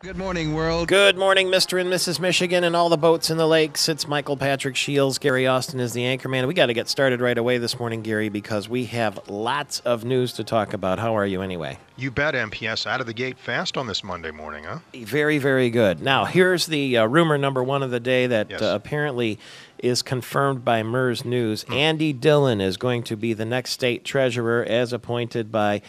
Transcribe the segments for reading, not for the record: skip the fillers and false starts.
Good morning, world. Good morning, Mr. and Mrs. Michigan and all the boats in the lakes. It's Michael Patrick Shields. Gary Austin is the anchorman. We got to get started right away this morning, Gary, because we have lots of news to talk about. How are you anyway? You bet, MPS. Out of the gate fast on this Monday morning, huh? Very, very good. Now, here's the rumor number one of the day that Yes. apparently is confirmed by MERS News. Andy Dillon is going to be the next state treasurer as appointed by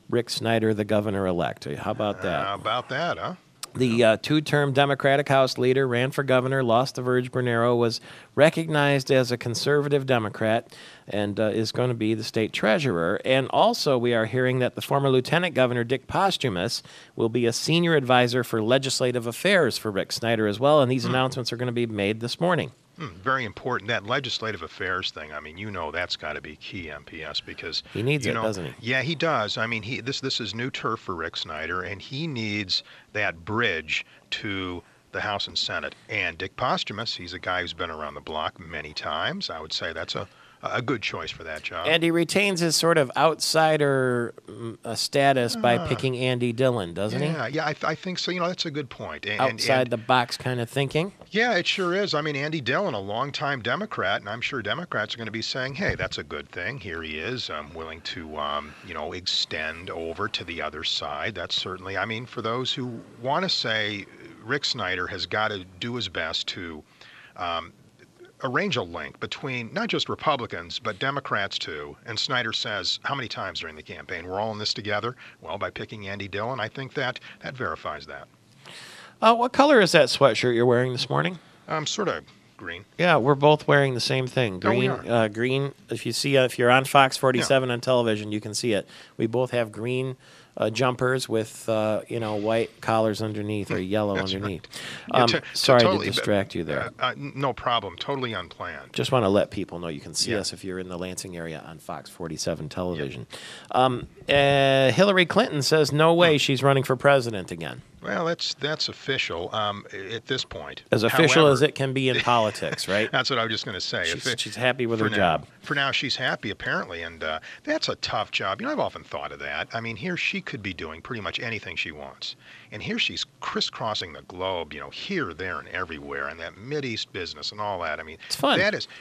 Rick Snyder, the governor-elect. How about that? How about that, huh? The two-term Democratic House leader ran for governor, lost to Verge Bernero, was recognized as a conservative Democrat, and is going to be the state treasurer. And also, we are hearing that the former Lieutenant Governor Dick Posthumus will be a senior advisor for legislative affairs for Rick Snyder as well, and these announcements are going to be made this morning. Very important. That legislative affairs thing, I mean, you know that's got to be key, MPS, because... He needs you it, know, doesn't he? Yeah, he does. I mean, this is new turf for Rick Snyder, and he needs that bridge to the House and Senate. And Dick Posthumus, he's a guy who's been around the block many times. I would say that's a good choice for that job. And he retains his sort of outsider status by picking Andy Dillon, doesn't he? Yeah, I think so. You know, that's a good point. Outside the box kind of thinking. Yeah, it sure is. I mean, Andy Dillon, a longtime Democrat, and I'm sure Democrats are going to be saying, hey, that's a good thing. Here he is. I'm willing to, extend over to the other side. That's certainly, I mean, for those who want to say Rick Snyder has got to do his best to arrange a link between not just Republicans, but Democrats too. And Snyder says, how many times during the campaign, we're all in this together? Well, by picking Andy Dillon, I think that verifies that. What color is that sweatshirt you're wearing this morning? Sort of green. Yeah, we're both wearing the same thing. Oh, we Green, are. green. If you're on Fox 47 on television, you can see it. We both have green jumpers with white collars underneath or yellow That's underneath. Yeah, Sorry totally, to distract you there. No problem. Totally unplanned. Just want to let people know you can see Yeah. us if you're in the Lansing area on Fox 47 television. Hillary Clinton says no way she's running for president again. Well, that's official at this point. As official However, as it can be in politics, right? That's what I was just going to say. She's happy with her now, job. For now, she's happy, apparently, and that's a tough job. You know, I've often thought of that. I mean, here she could be doing pretty much anything she wants. And here she's crisscrossing the globe, here, there, and everywhere, and that Mideast business and all that. I mean, It's fun.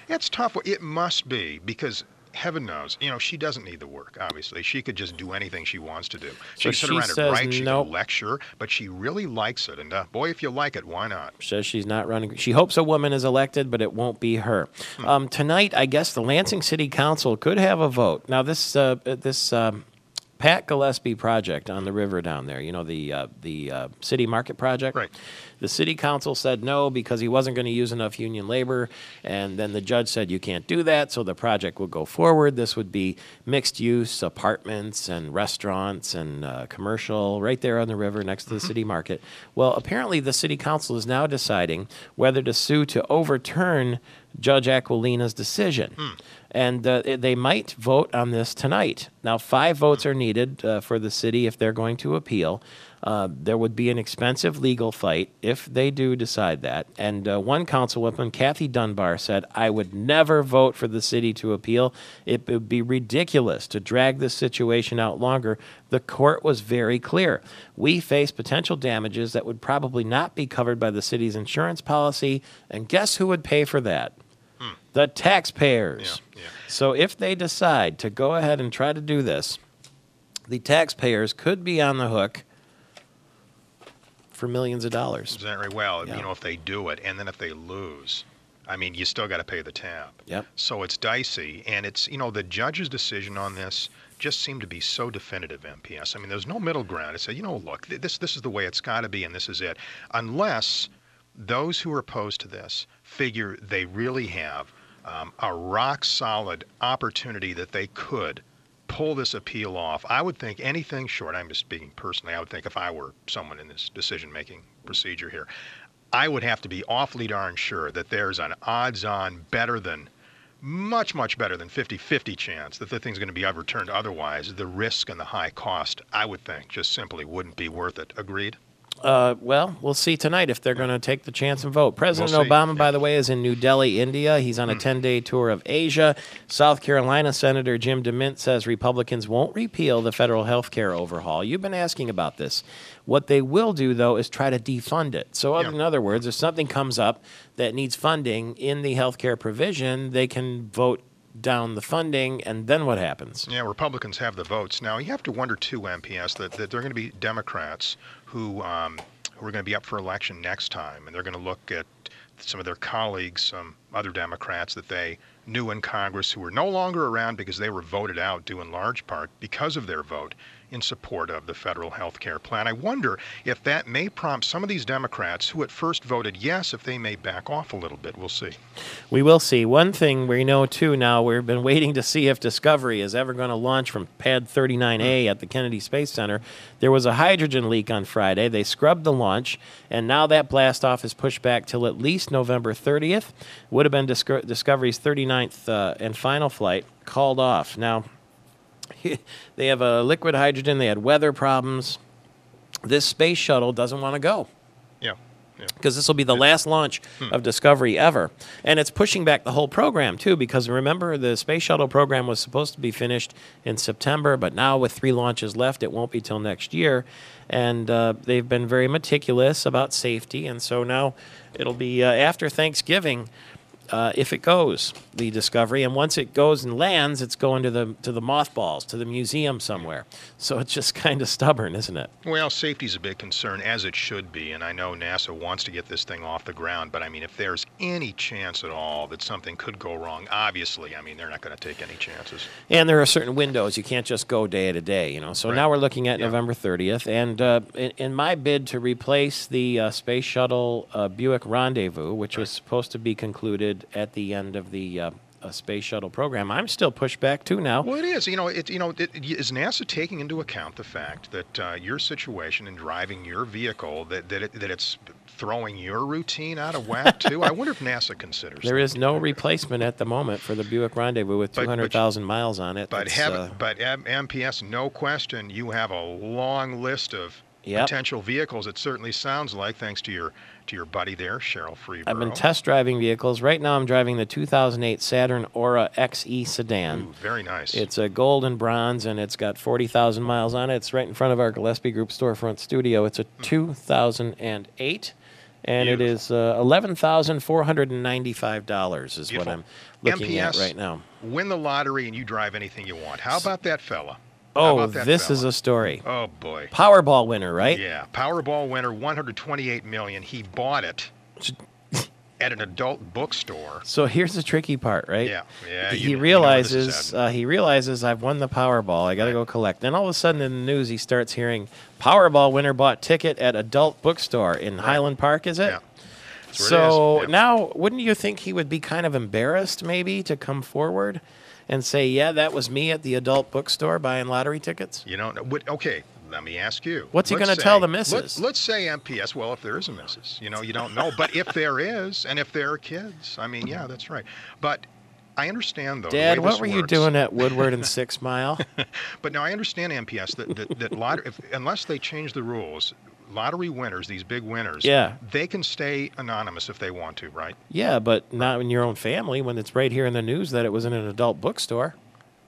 It's tough. It must be, because heaven knows, she doesn't need the work, obviously. She could just do anything she wants to do. She So can sit she around and says write, she nope. can lecture, but she really likes it. And boy, if you like it, why not? Says she's not running. She hopes a woman is elected, but it won't be her. Tonight, I guess the Lansing City Council could have a vote. Now, this Pat Gillespie project on the river down there, the city market project. Right. The city council said no because he wasn't going to use enough union labor, and then the judge said you can't do that, so the project will go forward. This would be mixed-use apartments and restaurants and commercial right there on the river next to the city market. Well, apparently the city council is now deciding whether to sue to overturn Judge Aquilina's decision. And they might vote on this tonight. Now, 5 votes are needed for the city if they're going to appeal. There would be an expensive legal fight if they do decide that. And one councilwoman, Kathy Dunbar, said, I would never vote for the city to appeal. It would be ridiculous to drag this situation out longer. The court was very clear. We face potential damages that would probably not be covered by the city's insurance policy. And guess who would pay for that? The taxpayers. Yeah. So if they decide to go ahead and try to do this, the taxpayers could be on the hook for millions of dollars. Is that right? Well, Yeah. if they do it, and then if they lose, I mean, you still got to pay the tab. Yep. So it's dicey, and it's, the judge's decision on this just seemed to be so definitive, MPS. I mean, there's no middle ground. It said, look, this is the way it's got to be, and this is it. Unless those who are opposed to this figure they really have a rock-solid opportunity that they could pull this appeal off. I would think anything short, I'm just speaking personally, I would think if I were someone in this decision-making procedure here, I would have to be awfully darn sure that there's an odds-on much, much better than 50-50 chance that the thing's going to be overturned. Otherwise, the risk and the high cost, I would think, just simply wouldn't be worth it. Agreed? Well, we'll see tonight if they're going to take the chance and vote. President We'll see. Obama, by the way, is in New Delhi, India. He's on a 10-day tour of Asia. South Carolina Senator Jim DeMint says Republicans won't repeal the federal health care overhaul. You've been asking about this. What they will do, though, is try to defund it. So, in other words, if something comes up that needs funding in the health care provision, they can vote down the funding, and then what happens? Yeah, Republicans have the votes. Now, you have to wonder, too, MPS, that there are going to be Democrats who are going to be up for election next time, and they're going to look at some of their colleagues, some other Democrats that they knew in Congress who were no longer around because they were voted out, due in large part because of their vote in support of the federal health care plan. I wonder if that may prompt some of these Democrats who at first voted yes, if they may back off a little bit. We'll see. We will see. One thing we know, too, now, we've been waiting to see if Discovery is ever going to launch from Pad 39A at the Kennedy Space Center. There was a hydrogen leak on Friday. They scrubbed the launch, and now that blast-off is pushed back till at least November 30th. Would have been Discovery's 39th and final flight, called off. Now, they have a liquid hydrogen. They had weather problems. This space shuttle doesn't want to go Yeah. because this will be the last launch of Discovery ever. And it's pushing back the whole program, too, because remember, the space shuttle program was supposed to be finished in September, but now with 3 launches left, it won't be till next year. And they've been very meticulous about safety, and so now it'll be after Thanksgiving if it goes, the Discovery. And once it goes and lands, it's going to the mothballs, to the museum somewhere. So it's just kind of stubborn, isn't it? Well, safety's a big concern, as it should be, and I know NASA wants to get this thing off the ground, but I mean, if there's any chance at all that something could go wrong, obviously, I mean, they're not going to take any chances. And there are certain windows. You can't just go day to day, you know. So Right. now we're looking at Yeah. November 30th. And in my bid to replace the Space Shuttle Buick Rendezvous, which was supposed to be concluded at the end of the Space Shuttle program, I'm still pushed back, too, now. Well, it is. Is NASA taking into account the fact that your situation in driving your vehicle, that it's throwing your routine out of whack, too? I wonder if NASA considers There that. is no replacement at the moment for the Buick Rendezvous with But- 200,000 miles on it. But That's, MPS, no question, you have a long list of Yep. potential vehicles. It certainly sounds like, thanks to your buddy there, Cheryl Freeborough. I've been test driving vehicles. Right now I'm driving the 2008 Saturn Aura XE sedan. Ooh, very nice. It's a gold and bronze, and it's got 40,000 miles on it. It's right in front of our Gillespie Group storefront studio. It's a 2008, and it is $11,495 is what Beautiful. I'm looking at MPS, right now. Win the lottery and you drive anything you want. How about that fella? How Oh, about that this fella? is a story. Oh boy. Powerball winner, right? Yeah, Powerball winner, 128 million. He bought it at an adult bookstore. So here's the tricky part, right? Yeah, yeah. He you know where this is realizes heading. he realizes I've won the Powerball. I got to go collect. Then all of a sudden in the news, he starts hearing Powerball winner bought ticket at adult bookstore in Highland Park. Is it? Yeah. That's where it So is. Yeah. now, wouldn't you think he would be kind of embarrassed maybe to come forward and say, "Yeah, that was me at the adult bookstore buying lottery tickets"? You don't know. Okay, let me ask you. What's he Let's gonna tell say- the missus? Let's say MPS. Well, if there is a missus, you don't know. But if there is, and if there are kids, I mean, yeah, that's right. But I understand, though. the Dad, way what this were you works. doing at Woodward and 6 Mile? But now I understand, MPS, that unless they change the rules, lottery winners, these big winners, Yeah. they can stay anonymous if they want to, right? Yeah, but not in your own family when it's right here in the news that it was in an adult bookstore.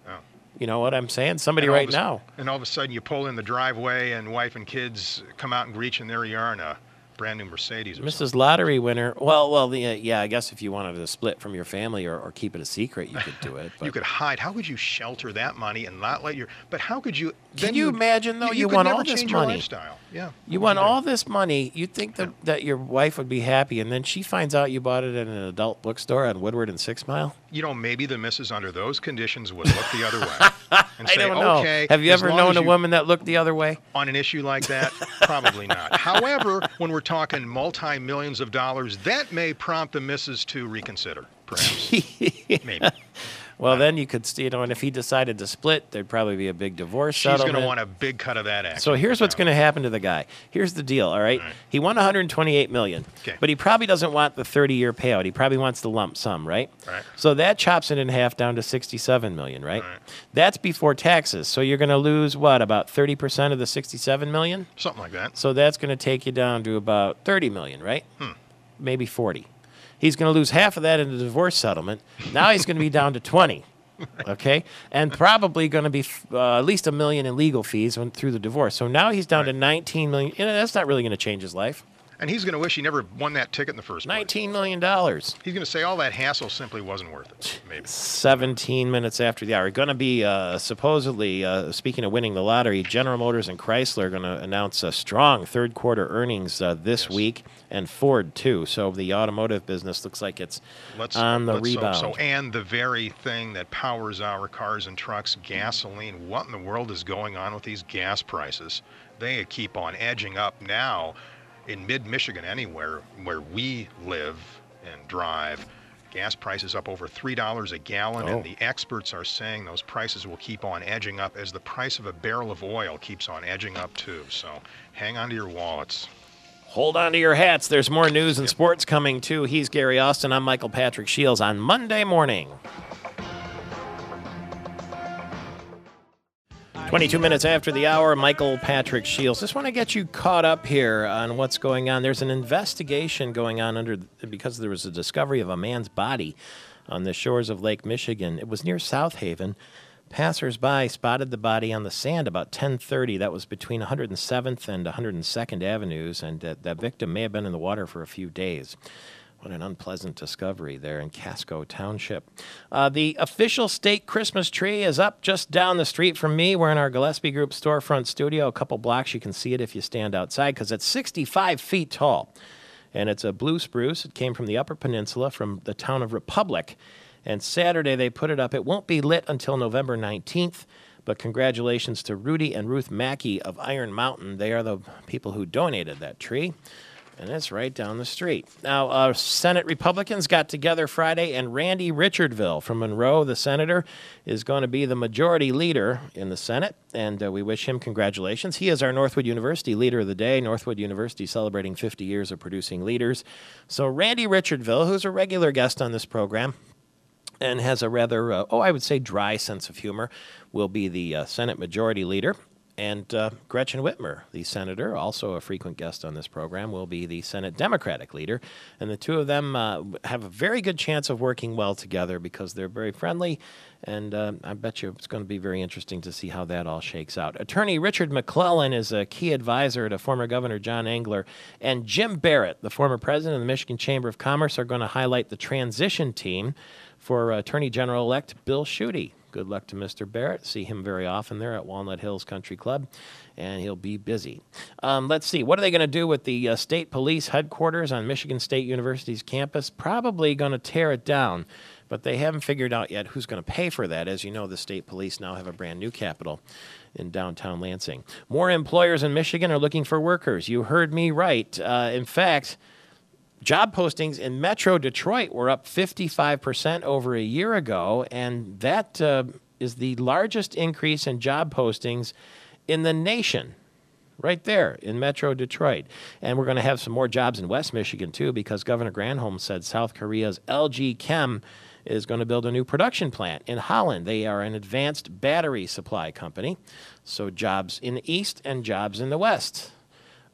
Oh. You know what I'm saying? Somebody And all right of a s- now. And all of a sudden you pull in the driveway and wife and kids come out and greet you, and there you are in a brand new Mercedes or something. Mrs. Lottery winner. Well, yeah. I guess if you wanted to split from your family or keep it a secret, you could do it. But You could hide. How would you shelter that money and not let your? But how could you? Can then you you'd- imagine, though, you could won never all this change your money? lifestyle. Yeah. you What won would do? all this money. You'd think that your wife would be happy, and then she finds out you bought it at an adult bookstore on Woodward and 6 Mile. Maybe the missus under those conditions would look the other way and I say, don't know. "Okay." Have you as ever long known as a you- woman that looked the other way? on an issue like that? Probably not. However, when we're talking multi-millions of dollars, that may prompt the missus to reconsider, perhaps. Maybe. Well, then you could, and if he decided to split, there'd probably be a big divorce She's settlement. going to want a big cut of that action. So here's what's going to happen to the guy. Here's the deal, all right? He won $128 million, Okay. but he probably doesn't want the 30-year payout. He probably wants the lump sum, right? Right. So that chops it in half down to $67 million, right? That's before taxes. So you're going to lose, what, about 30% of the $67 million? Something like that. So that's going to take you down to about $30 million, right? Maybe 40. He's going to lose half of that in the divorce settlement. Now he's going to be down to 20. Okay, and probably going to be at least $1 million in legal fees through the divorce. So now he's down to $19 million. That's not really going to change his life. And he's going to wish he never won that ticket in the first place. $19 million. He's going to say all that hassle simply wasn't worth it. Maybe. 17 minutes after the hour. Going to be supposedly, speaking of winning the lottery, General Motors and Chrysler are going to announce strong third quarter earnings this week, and Ford too. So the automotive business looks like it's on the rebound. So, and the very thing that powers our cars and trucks, gasoline. What in the world is going on with these gas prices? They keep on edging up now. In mid-Michigan, anywhere where we live and drive, gas prices up over $3 a gallon, and the experts are saying those prices will keep on edging up as the price of a barrel of oil keeps on edging up too. So hang on to your wallets. Hold on to your hats. There's more news and sports coming too. He's Gary Austin. I'm Michael Patrick Shields on Monday morning. 22 minutes after the hour, Michael Patrick Shields. Just want to get you caught up here on what's going on. There's an investigation going on because there was a discovery of a man's body on the shores of Lake Michigan. It was near South Haven. Passers-by spotted the body on the sand about 10:30. That was between 107th and 102nd Avenues, and that victim may have been in the water for a few days. What an unpleasant discovery there in Casco Township. The official state Christmas tree is up just down the street from me. We're in our Gillespie Group storefront studio. A couple blocks, you can see it if you stand outside because it's 65 feet tall. And it's a blue spruce. It came from the Upper Peninsula from the town of Republic. And Saturday they put it up. It won't be lit until November 19th. But congratulations to Rudy and Ruth Mackey of Iron Mountain. They are the people who donated that tree. And it's right down the street. Now, Senate Republicans got together Friday, and Randy Richardville from Monroe, the senator, is going to be the majority leader in the Senate, and we wish him congratulations. He is our Northwood University Leader of the Day. Northwood University celebrating 50 years of producing leaders. So Randy Richardville, who's a regular guest on this program and has a rather, I would say dry sense of humor, will be the Senate Majority Leader. And Gretchen Whitmer, the senator, also a frequent guest on this program, will be the Senate Democratic leader. And the two of them have a very good chance of working well together because they're very friendly. And I bet you it's going to be very interesting to see how that all shakes out. Attorney Richard McClellan is a key advisor to former Governor John Engler. And Jim Barrett, the former president of the Michigan Chamber of Commerce, are going to highlight the transition team for Attorney General-elect Bill Schuette. Good luck to Mr. Barrett. See him very often there at Walnut Hills Country Club, and he'll be busy. Let's see. What are they going to do with the state police headquarters on Michigan State University's campus? Probably going to tear it down, but they haven't figured out yet who's going to pay for that. As you know, the state police now have a brand new capitol in downtown Lansing. More employers in Michigan are looking for workers. You heard me right. In fact, job postings in Metro Detroit were up 55% over a year ago, and that is the largest increase in job postings in the nation, right there in Metro Detroit. And we're going to have some more jobs in West Michigan, too, because Governor Granholm said South Korea's LG Chem is going to build a new production plant in Holland. They are an advanced battery supply company, so jobs in the east and jobs in the west.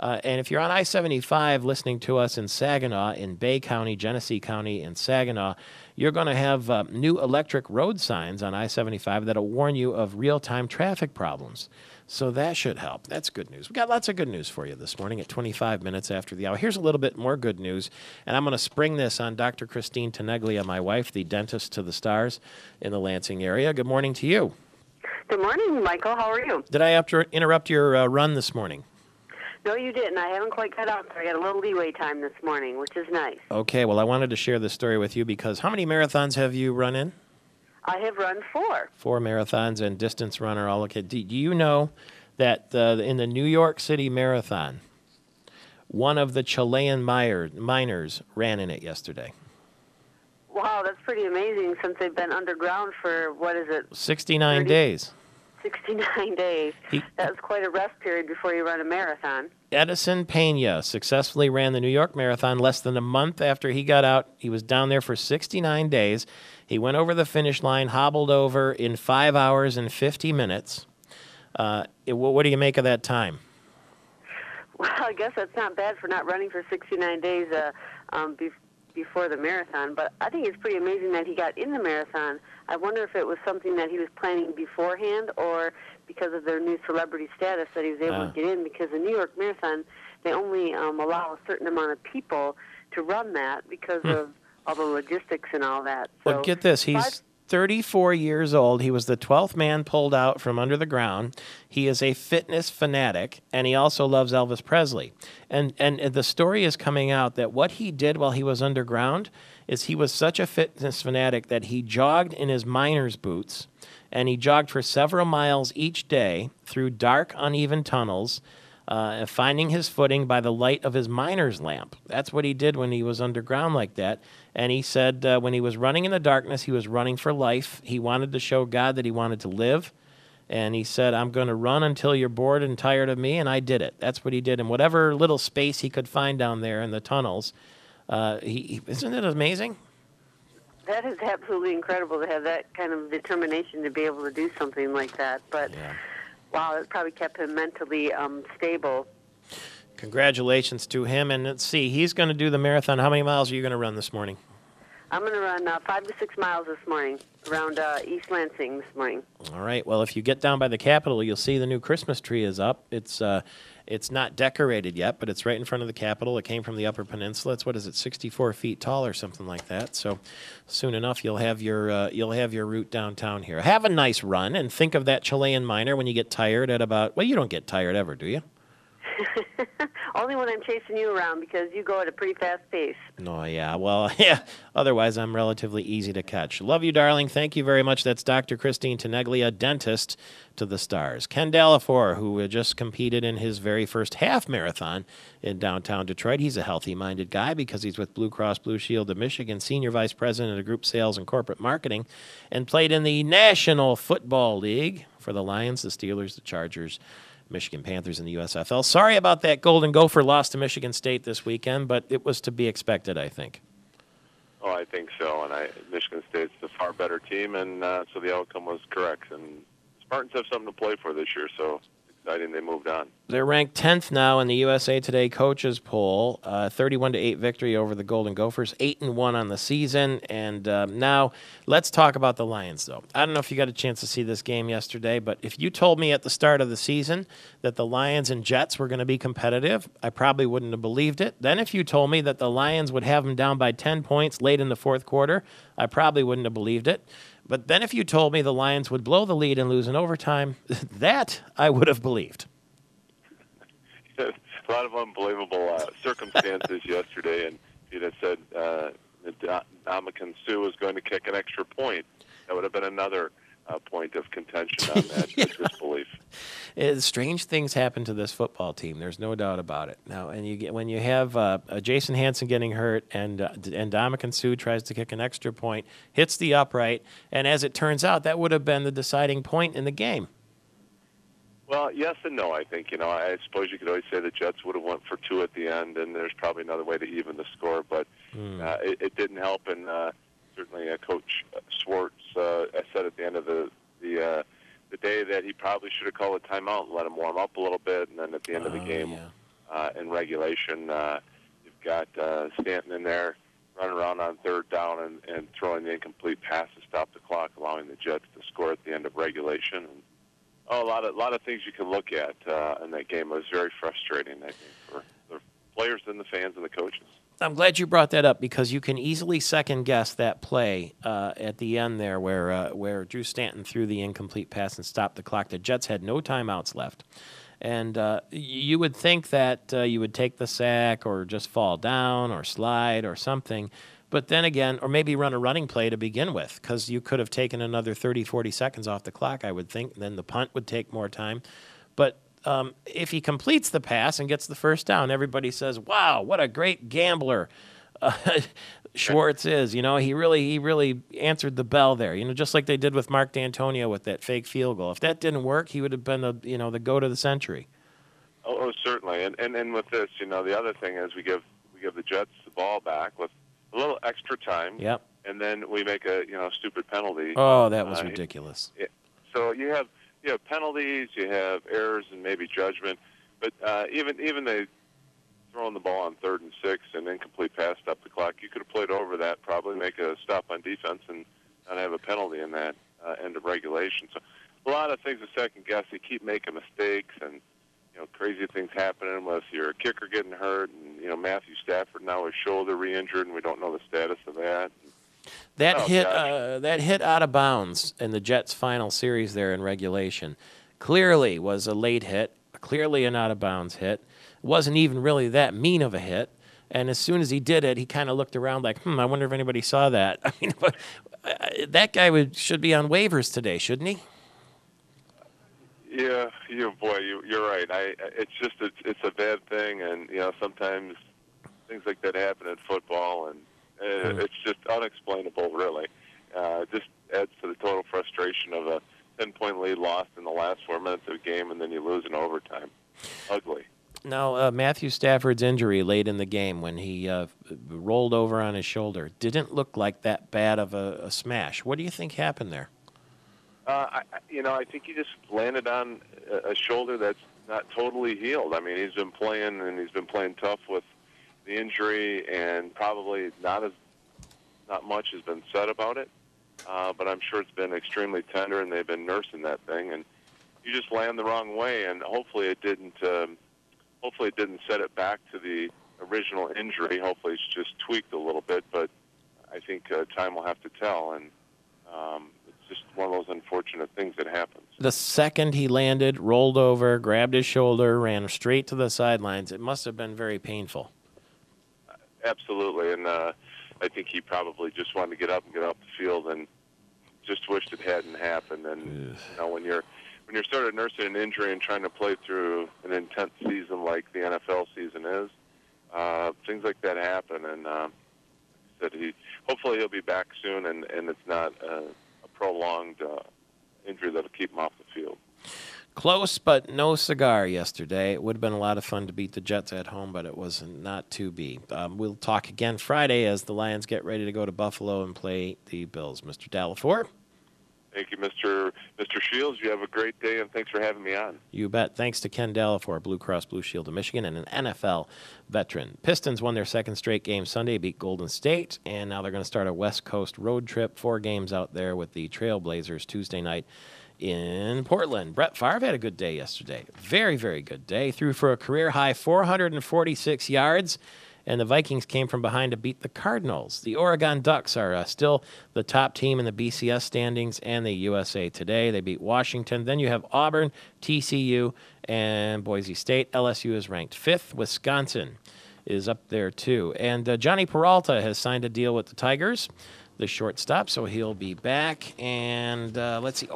And if you're on I-75 listening to us in Saginaw, in Bay County, Genesee County, and Saginaw, you're going to have new electric road signs on I-75 that'll warn you of real-time traffic problems. So that should help. That's good news. We've got lots of good news for you this morning at 25 minutes after the hour. Here's a little bit more good news, and I'm going to spring this on Dr. Christine Teneglia, my wife, the dentist to the stars in the Lansing area. Good morning to you. Good morning, Michael. How are you? Did I have to interrupt your run this morning? No, you didn't. I haven't quite got out there. I got a little leeway time this morning, which is nice. Okay, well, I wanted to share this story with you because how many marathons have you run in? I have run 4. 4 marathons, and distance runner all okay. Do you know that in the New York City Marathon, one of the Chilean miners ran in it yesterday? Well, Wow, that's pretty amazing since they've been underground for, 69 30? days. 69 days. That's quite a rest period before you run a marathon. Edison Pena successfully ran the New York Marathon less than a month after he got out. He was down there for 69 days. He went over the finish line, hobbled over in 5 hours and 50 minutes. What do you make of that time? Well, I guess that's not bad for not running for 69 days before the marathon, but I think it's pretty amazing that he got in the marathon. I wonder if it was something that he was planning beforehand or because of their new celebrity status that he was able to get in, because the New York Marathon, they only allow a certain amount of people to run that because of all the logistics and all that. So, well, get this. He's 34 years old. He was the 12th man pulled out from under the ground. He is a fitness fanatic, and he also loves Elvis Presley. And the story is coming out that what he did while he was underground is he was such a fitness fanatic that he jogged in his miner's boots, and he jogged for several miles each day through dark, uneven tunnels, finding his footing by the light of his miner's lamp. That's what he did when he was underground like that. And he said when he was running in the darkness, he was running for life. He wanted to show God that he wanted to live. And he said, I'm going to run until you're bored and tired of me. And I did it. That's what he did in whatever little space he could find down there in the tunnels. Isn't it amazing? That is absolutely incredible to have that kind of determination to be able to do something like that. But, wow, it probably kept him mentally stable. Congratulations to him. And let's see, he's going to do the marathon. How many miles are you going to run this morning? I'm going to run 5 to 6 miles this morning around East Lansing this morning. All right. Well, if you get down by the Capitol, you'll see the new Christmas tree is up. It's not decorated yet, but it's right in front of the Capitol. It came from the Upper Peninsula. It's 64 feet tall or something like that. So soon enough, you'll have your route downtown here. Have a nice run, and think of that Chilean miner when you get tired at about. Well, you don't get tired ever, do you? Only when I'm chasing you around because you go at a pretty fast pace. No, yeah. Well, yeah. Otherwise, I'm relatively easy to catch. Love you, darling. Thank you very much. That's Dr. Christine Teneglia, dentist to the stars. Ken Dallafor, who just competed in his very first half marathon in downtown Detroit. He's a healthy-minded guy because he's with Blue Cross Blue Shield of Michigan, senior vice president of group sales and corporate marketing, and played in the National Football League for the Lions, the Steelers, the Chargers, Michigan Panthers in the USFL. Sorry about that Golden Gopher loss to Michigan State this weekend, but it was to be expected, I think. Oh, I think so. And Michigan State's a far better team, and so the outcome was correct. And Spartans have something to play for this year, so it's exciting they moved on. They're ranked 10th now in the USA Today coaches poll, 31-8 victory over the Golden Gophers, 8-1 on the season. And now let's talk about the Lions, though. I don't know if you got a chance to see this game yesterday, but if you told me at the start of the season that the Lions and Jets were going to be competitive, I probably wouldn't have believed it. Then if you told me that the Lions would have them down by 10 points late in the fourth quarter, I probably wouldn't have believed it. But then if you told me the Lions would blow the lead and lose in overtime, that I would have believed. A lot of unbelievable circumstances yesterday, and you'd have said Ndamukong Suh was going to kick an extra point. That would have been another point of contention on that disbelief. Strange things happen to this football team. There's no doubt about it. Now, and when you have Jason Hanson getting hurt and Ndamukong Suh tries to kick an extra point, hits the upright, and as it turns out, that would have been the deciding point in the game. Well, yes and no, I think. I suppose you could always say the Jets would have went for two at the end, and there's probably another way to even the score, but it didn't help, and certainly Coach Schwartz said at the end of the day that he probably should have called a timeout and let him warm up a little bit, and then at the end of the game in regulation, you've got Stanton in there running around on third down and throwing the incomplete pass to stop the clock, allowing the Jets to score at the end of regulation. And, a lot of things you can look at in that game. It was very frustrating, I think, for the players and the fans and the coaches. I'm glad you brought that up because you can easily second-guess that play at the end there where Drew Stanton threw the incomplete pass and stopped the clock. The Jets had no timeouts left. And you would think that you would take the sack or just fall down or slide or something. But then again, or maybe run a running play to begin with, because you could have taken another 30, 40 seconds off the clock, I would think. Then the punt would take more time. But if he completes the pass and gets the first down, everybody says, wow, what a great gambler. Schwartz is. He really answered the bell there. Just like they did with Mark D'Antonio with that fake field goal. If that didn't work, he would have been the goat of the century. Oh, certainly. And with this, the other thing is we give the Jets the ball back with a little extra time. Yep. And then we make a stupid penalty. Oh, that was ridiculous. So you have penalties, you have errors, and maybe judgment. But even they throwing the ball on 3rd and 6 and incomplete pass up the clock, you could have played over that, probably make a stop on defense, and not have a penalty in that end of regulation. So a lot of things to second guess. You keep making mistakes, and crazy things happening with your kicker getting hurt, and Matthew Stafford now his shoulder re-injured, and we don't know the status of that. That hit out of bounds in the Jets' final series there in regulation clearly was a late hit, clearly an out of bounds hit. It wasn't even really that mean of a hit. And as soon as he did it, he kind of looked around like, I wonder if anybody saw that. I mean, that guy should be on waivers today, shouldn't he? Yeah, boy, you're right. It's a bad thing, and sometimes things like that happen in football, and it's just unexplainable, really. Just adds to the total frustration of a 10-point lead lost in the last 4 minutes of the game, and then you lose in overtime. Ugly. Now, Matthew Stafford's injury late in the game when he rolled over on his shoulder didn't look like that bad of a smash. What do you think happened there? I think he just landed on a shoulder that's not totally healed. I mean, he's been playing tough with the injury, and probably not much has been said about it. But I'm sure it's been extremely tender, and they've been nursing that thing. And you just land the wrong way, and hopefully it didn't set it back to the original injury. Hopefully it's just tweaked a little bit, but I think time will have to tell. And it's just one of those unfortunate things that happens. The second he landed, rolled over, grabbed his shoulder, ran straight to the sidelines. It must have been very painful. Absolutely, and I think he probably just wanted to get up the field, and just wished it hadn't happened. And when you're sort of nursing an injury and trying to play through an intense season like the NFL season is, things like that happen. And hopefully he'll be back soon, and it's not a prolonged injury that'll keep him off the field. Close, but no cigar yesterday. It would have been a lot of fun to beat the Jets at home, but it was not to be. We'll talk again Friday as the Lions get ready to go to Buffalo and play the Bills. Mr. Dallafour? Thank you, Mr. Shields. You have a great day, and thanks for having me on. You bet. Thanks to Ken Dallafour, Blue Cross Blue Shield of Michigan, and an NFL veteran. Pistons won their second straight game Sunday, beat Golden State, and now they're going to start a West Coast road trip. 4 games out there with the Trailblazers Tuesday night in Portland. Brett Favre had a good day yesterday. Very, very good day. Threw for a career-high 446 yards, and the Vikings came from behind to beat the Cardinals. The Oregon Ducks are still the top team in the BCS standings and the USA Today. They beat Washington. Then you have Auburn, TCU, and Boise State. LSU is ranked 5th. Wisconsin is up there, too. And Johnny Peralta has signed a deal with the Tigers, the shortstop, so he'll be back. And let's see.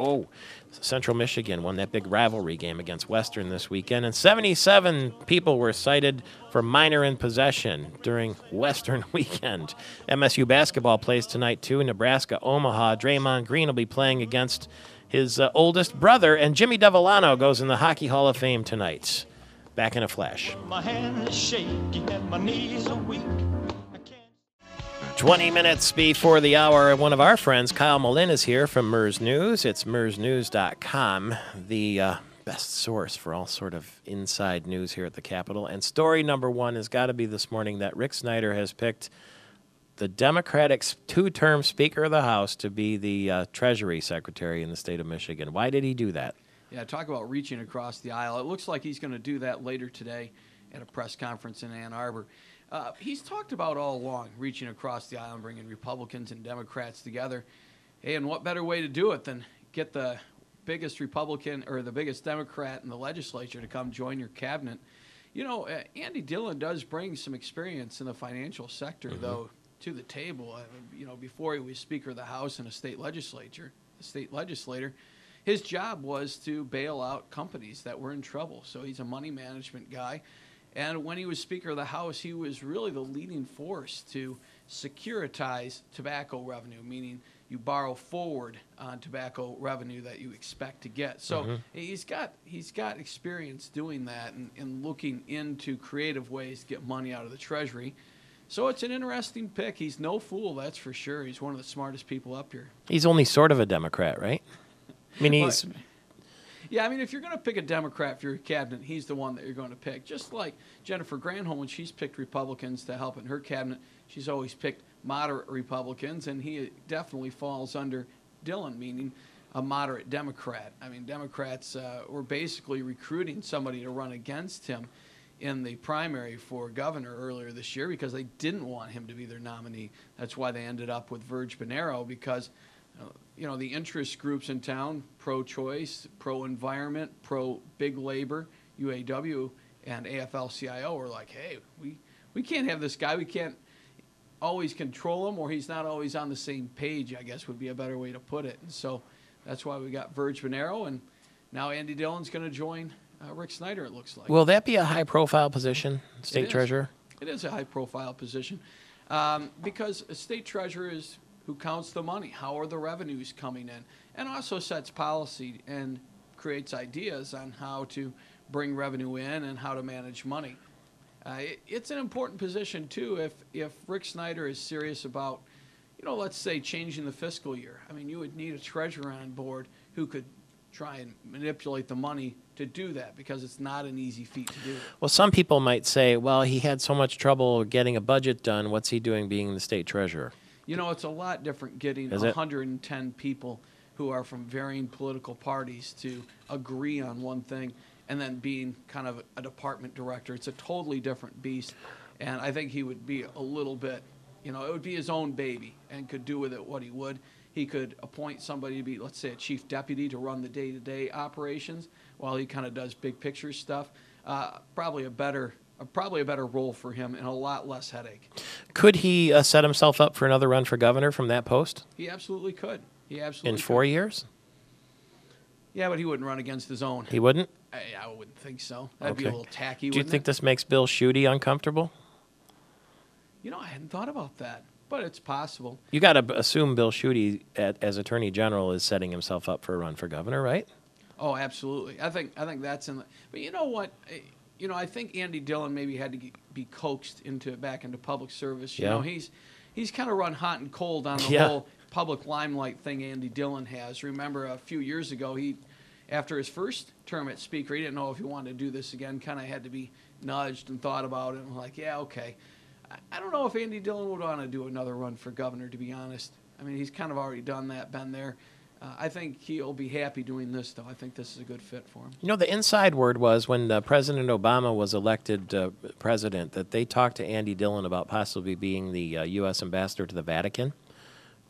Central Michigan won that big rivalry game against Western this weekend, and 77 people were cited for minor in possession during Western weekend. MSU basketball plays tonight, too. Nebraska, Omaha. Draymond Green will be playing against his oldest brother, and Jimmy Devellano goes in the Hockey Hall of Fame tonight. Back in a flash. My hand is shaking and my knees are weak. 20 minutes before the hour, one of our friends, Kyle Malin, is here from MERS News. It's mersnews.com, the best source for all sort of inside news here at the Capitol. And story number 1 has got to be this morning that Rick Snyder has picked the Democratic 2-term Speaker of the House to be the Treasury Secretary in the state of Michigan. Why did he do that? Yeah, talk about reaching across the aisle. It looks like he's going to do that later today at a press conference in Ann Arbor. He's talked about all along reaching across the aisle and bringing Republicans and Democrats together. Hey, and what better way to do it than get the biggest Republican or the biggest Democrat in the legislature to come join your cabinet? You know, Andy Dillon does bring some experience in the financial sector, though, to the table. Before he was Speaker of the House and a state legislator, his job was to bail out companies that were in trouble. So he's a money management guy. And when he was Speaker of the House, he was really the leading force to securitize tobacco revenue, meaning you borrow forward on tobacco revenue that you expect to get. So he's got experience doing that and looking into creative ways to get money out of the Treasury. So it's an interesting pick. He's no fool, that's for sure. He's one of the smartest people up here. He's only sort of a Democrat, right? I mean, he's... Yeah, I mean, if you're going to pick a Democrat for your cabinet, he's the one that you're going to pick. Just like Jennifer Granholm, when she's picked Republicans to help in her cabinet, she's always picked moderate Republicans, and he definitely falls under Dillon, meaning a moderate Democrat. I mean, Democrats were basically recruiting somebody to run against him in the primary for governor earlier this year because they didn't want him to be their nominee. That's why they ended up with Virg Bonero because the interest groups in town, pro-choice, pro-environment, pro-big labor, UAW, and AFL-CIO were like, hey, we can't have this guy. We can't always control him, or he's not always on the same page, I guess would be a better way to put it. And so that's why we got Virg Bonero, and now Andy Dillon's going to join Rick Snyder, it looks like. Will that be a high-profile position, state treasurer? It is a high-profile position because a state treasurer is who counts the money, how are the revenues coming in, and also sets policy and creates ideas on how to bring revenue in and how to manage money. It's an important position, too, if Rick Snyder is serious about, let's say changing the fiscal year. I mean, you would need a treasurer on board who could try and manipulate the money to do that because it's not an easy feat to do. Well, some people might say, well, he had so much trouble getting a budget done. What's he doing being the state treasurer? It's a lot different getting 110 people who are from varying political parties to agree on one thing and then being kind of a department director. It's a totally different beast. And I think he would be a little bit, it would be his own baby and could do with it what he would. He could appoint somebody to be, let's say, a chief deputy to run the day-to-day operations while he kind of does big picture stuff. Probably a better role for him and a lot less headache. Could he set himself up for another run for governor from that post? He absolutely could. In 4 years? Yeah, but he wouldn't run against his own. He wouldn't? I wouldn't think so. That'd be a little tacky. Do you think this makes Bill Schuette uncomfortable? I hadn't thought about that, but it's possible. You got to assume Bill Schuette, as Attorney General, is setting himself up for a run for governor, right? Oh, absolutely. I think that's in the. But you know what? I think Andy Dillon maybe had to be coaxed back into public service. He's kind of run hot and cold on the whole public limelight thing Andy Dillon has. Remember a few years ago, after his first term as Speaker, he didn't know if he wanted to do this again, kind of had to be nudged and thought about it. And like, yeah, okay. I don't know if Andy Dillon would want to do another run for governor, to be honest. I mean, he's kind of already done that, been there. I think he'll be happy doing this, though. I think this is a good fit for him. The inside word was when President Obama was elected president that they talked to Andy Dillon about possibly being the U.S. ambassador to the Vatican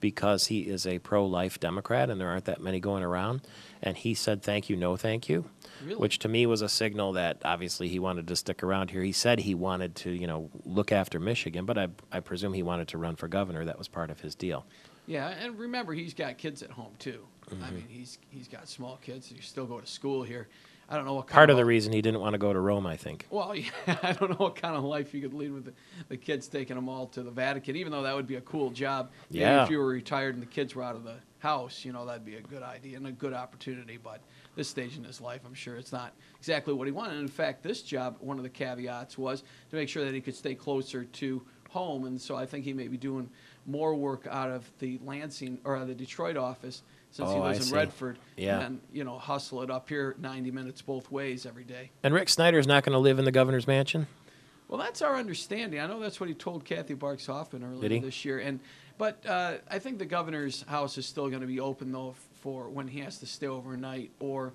because he is a pro-life Democrat and there aren't that many going around. And he said, thank you, no thank you, really? Which to me was a signal that obviously he wanted to stick around here. He said he wanted to, look after Michigan, but I presume he wanted to run for governor. That was part of his deal. Yeah, and remember, he's got kids at home, too. Mm-hmm. I mean, he's got small kids. You still go to school here. I don't know what kind Part of the reason he didn't want to go to Rome, I think. Well, yeah, I don't know what kind of life you could lead with the kids taking them all to the Vatican, even though that would be a cool job. Maybe if you were retired and the kids were out of the house, that'd be a good idea and a good opportunity. But this stage in his life, I'm sure it's not exactly what he wanted. And in fact, this job, one of the caveats was to make sure that he could stay closer to home. And so I think he may be doing more work out of the Lansing or the Detroit office since he lives in Redford, and hustle it up here 90 minutes both ways every day. And Rick Snyder's not going to live in the governor's mansion? Well, that's our understanding. I know that's what he told Kathy Barks Hoffman earlier this year. But I think the governor's house is still going to be open, though, for when he has to stay overnight or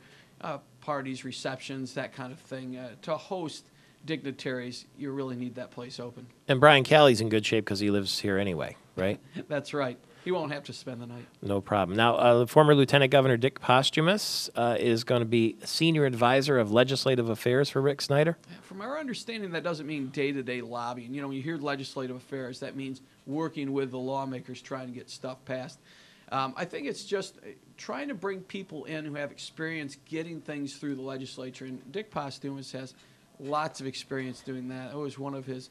parties, receptions, that kind of thing. To host dignitaries, you really need that place open. And Brian Calley's in good shape because he lives here anyway, right? That's right. He won't have to spend the night. No problem. Now, former Lieutenant Governor Dick Posthumus is going to be Senior Advisor of Legislative Affairs for Rick Snyder. From our understanding, that doesn't mean day-to-day lobbying. When you hear legislative affairs, that means working with the lawmakers trying to get stuff passed. I think it's just trying to bring people in who have experience getting things through the legislature. And Dick Posthumus has lots of experience doing that. It was one of his,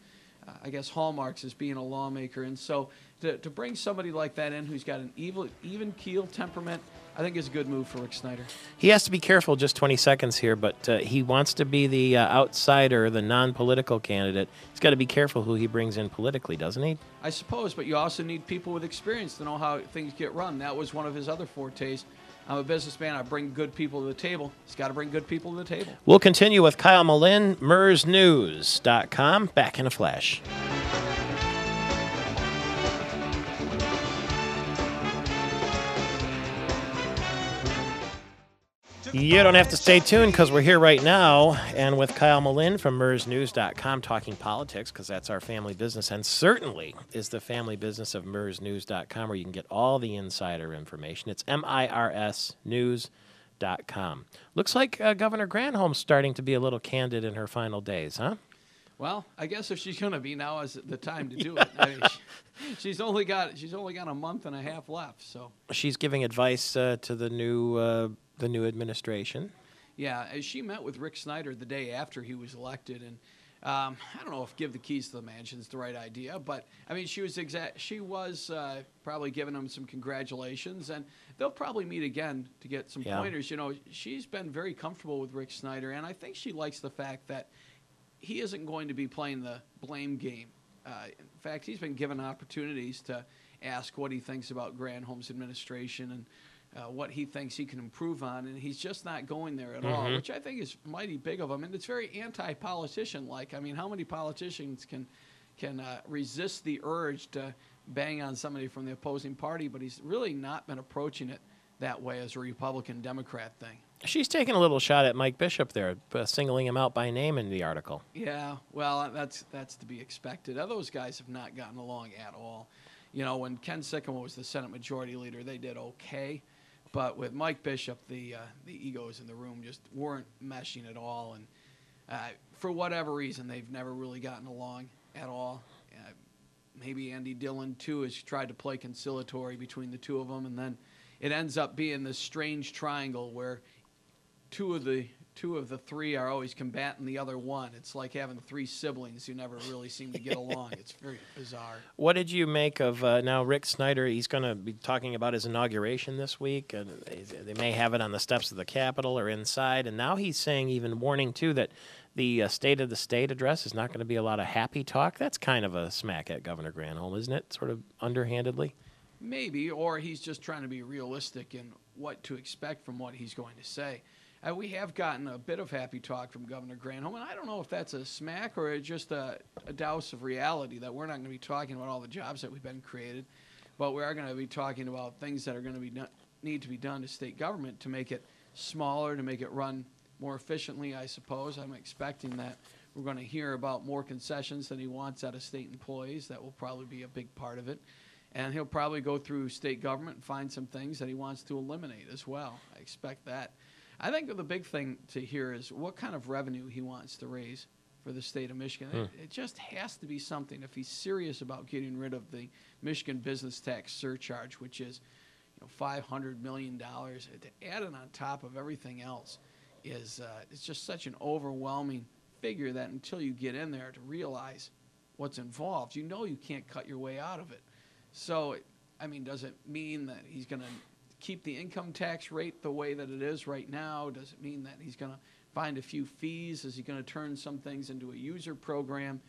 I guess, hallmarks as being a lawmaker. And so to bring somebody like that in who's got an even keel temperament, I think is a good move for Rick Snyder. He has to be careful, just 20 seconds here, but he wants to be the outsider, the non-political candidate. He's got to be careful who he brings in politically, doesn't he? I suppose, but you also need people with experience to know how things get run. That was one of his other fortes. I'm a businessman. I bring good people to the table. He's got to bring good people to the table. We'll continue with Kyle Malin, MERSnews.com. Back in a flash. You don't have to stay tuned because we're here right now and with Kyle Malin from MERSnews.com talking politics because that's our family business and certainly is the family business of MERSnews.com where you can get all the insider information. It's MIRSnews.com. Looks like Governor Granholm's starting to be a little candid in her final days, huh? Well, I guess if she's going to be, now is the time to do it. I mean, she's only got a month and a half left, so she's giving advice to the new administration. Yeah, she met with Rick Snyder the day after he was elected, and I don't know if give the keys to the mansion is the right idea, but I mean she was probably giving him some congratulations, and they'll probably meet again to get some pointers. You know, she's been very comfortable with Rick Snyder, and I think she likes the fact that he isn't going to be playing the blame game. In fact, he's been given opportunities to ask what he thinks about Granholm's administration and what he thinks he can improve on, and he's just not going there at all, which I think is mighty big of him, and it's very anti-politician-like. I mean, how many politicians can resist the urge to bang on somebody from the opposing party, but he's really not been approaching it that way as a Republican-Democrat thing. She's taking a little shot at Mike Bishop there, singling him out by name in the article. Yeah, well, that's to be expected. Those guys have not gotten along at all. You know, when Ken Sycamore was the Senate Majority Leader, they did okay. But with Mike Bishop, the egos in the room just weren't meshing at all. And for whatever reason, they've never really gotten along at all. Maybe Andy Dillon, too, has tried to play conciliatory between the two of them. And then it ends up being this strange triangle where two of the three are always combating the other one. It's like having three siblings who never really seem to get along. It's very bizarre. What did you make of now Rick Snyder? He's going to be talking about his inauguration this week. And they may have it on the steps of the Capitol or inside. And now he's saying, even warning, too, that the State of the State address is not going to be a lot of happy talk. That's kind of a smack at Governor Granholm, isn't it? Sort of underhandedly. Maybe, or he's just trying to be realistic in what to expect from what he's going to say. We have gotten a bit of happy talk from Governor Granholm, and I don't know if that's a smack or just a douse of reality that we're not going to be talking about all the jobs that we've been created, but we are going to be talking about things that are going to be need to be done to state government to make it smaller, to make it run more efficiently, I suppose. I'm expecting that we're going to hear about more concessions than he wants out of state employees. That will probably be a big part of it. And he'll probably go through state government and find some things that he wants to eliminate as well. I expect that. I think the big thing to hear is what kind of revenue he wants to raise for the state of Michigan. It just has to be something if he's serious about getting rid of the Michigan business tax surcharge, which is $500 million. To add it on top of everything else is it's just such an overwhelming figure that until you get in there to realize what's involved, you can't cut your way out of it. So, I mean, does it mean that he's going to keep the income tax rate the way that it is right now? Does it mean that he's going to find a few fees? Is he going to turn some things into a user program?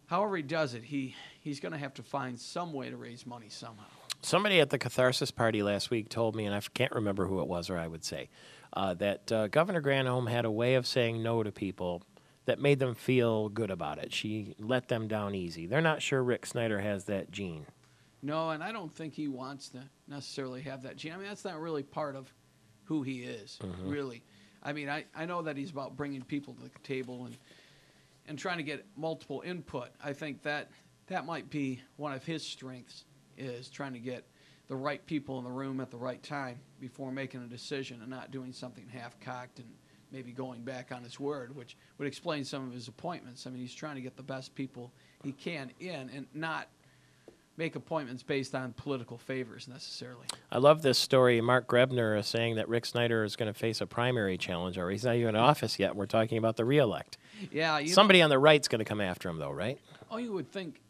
However he does it, he's going to have to find some way to raise money somehow. Somebody at the Catharsis Party last week told me, and I can't remember who it was, or I would say, that Governor Granholm had a way of saying no to people that made them feel good about it. She let them down easy. They're not sure Rick Snyder has that gene. No, and I don't think he wants to necessarily have that gene. I mean, that's not really part of who he is, really. I mean, I know that he's about bringing people to the table and trying to get multiple input. I think that might be one of his strengths, is trying to get the right people in the room at the right time before making a decision and not doing something half-cocked and maybe going back on his word, which would explain some of his appointments. I mean, he's trying to get the best people he can in and not make appointments based on political favors necessarily. I love this story. Mark Grebner is saying that Rick Snyder is going to face a primary challenge, or he's not even in office yet. We're talking about the re-elect. Yeah, Somebody on the right's going to come after him, though, right? Oh, you would think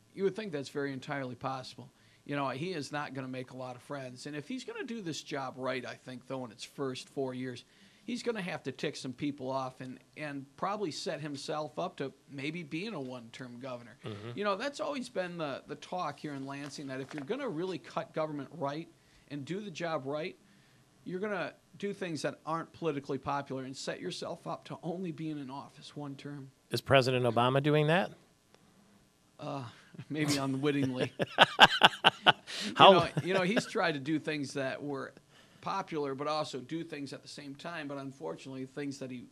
that's very entirely possible. He is not going to make a lot of friends, and if he's going to do this job right, I think though in its first 4 years, he's going to have to tick some people off and probably set himself up to maybe being a one-term governor. That's always been the talk here in Lansing, that if you're going to really cut government right and do the job right, you're going to do things that aren't politically popular and set yourself up to only being in office one term. Is President Obama doing that? Maybe unwittingly. He's tried to do things that were popular, but also do things at the same time. But unfortunately, things that he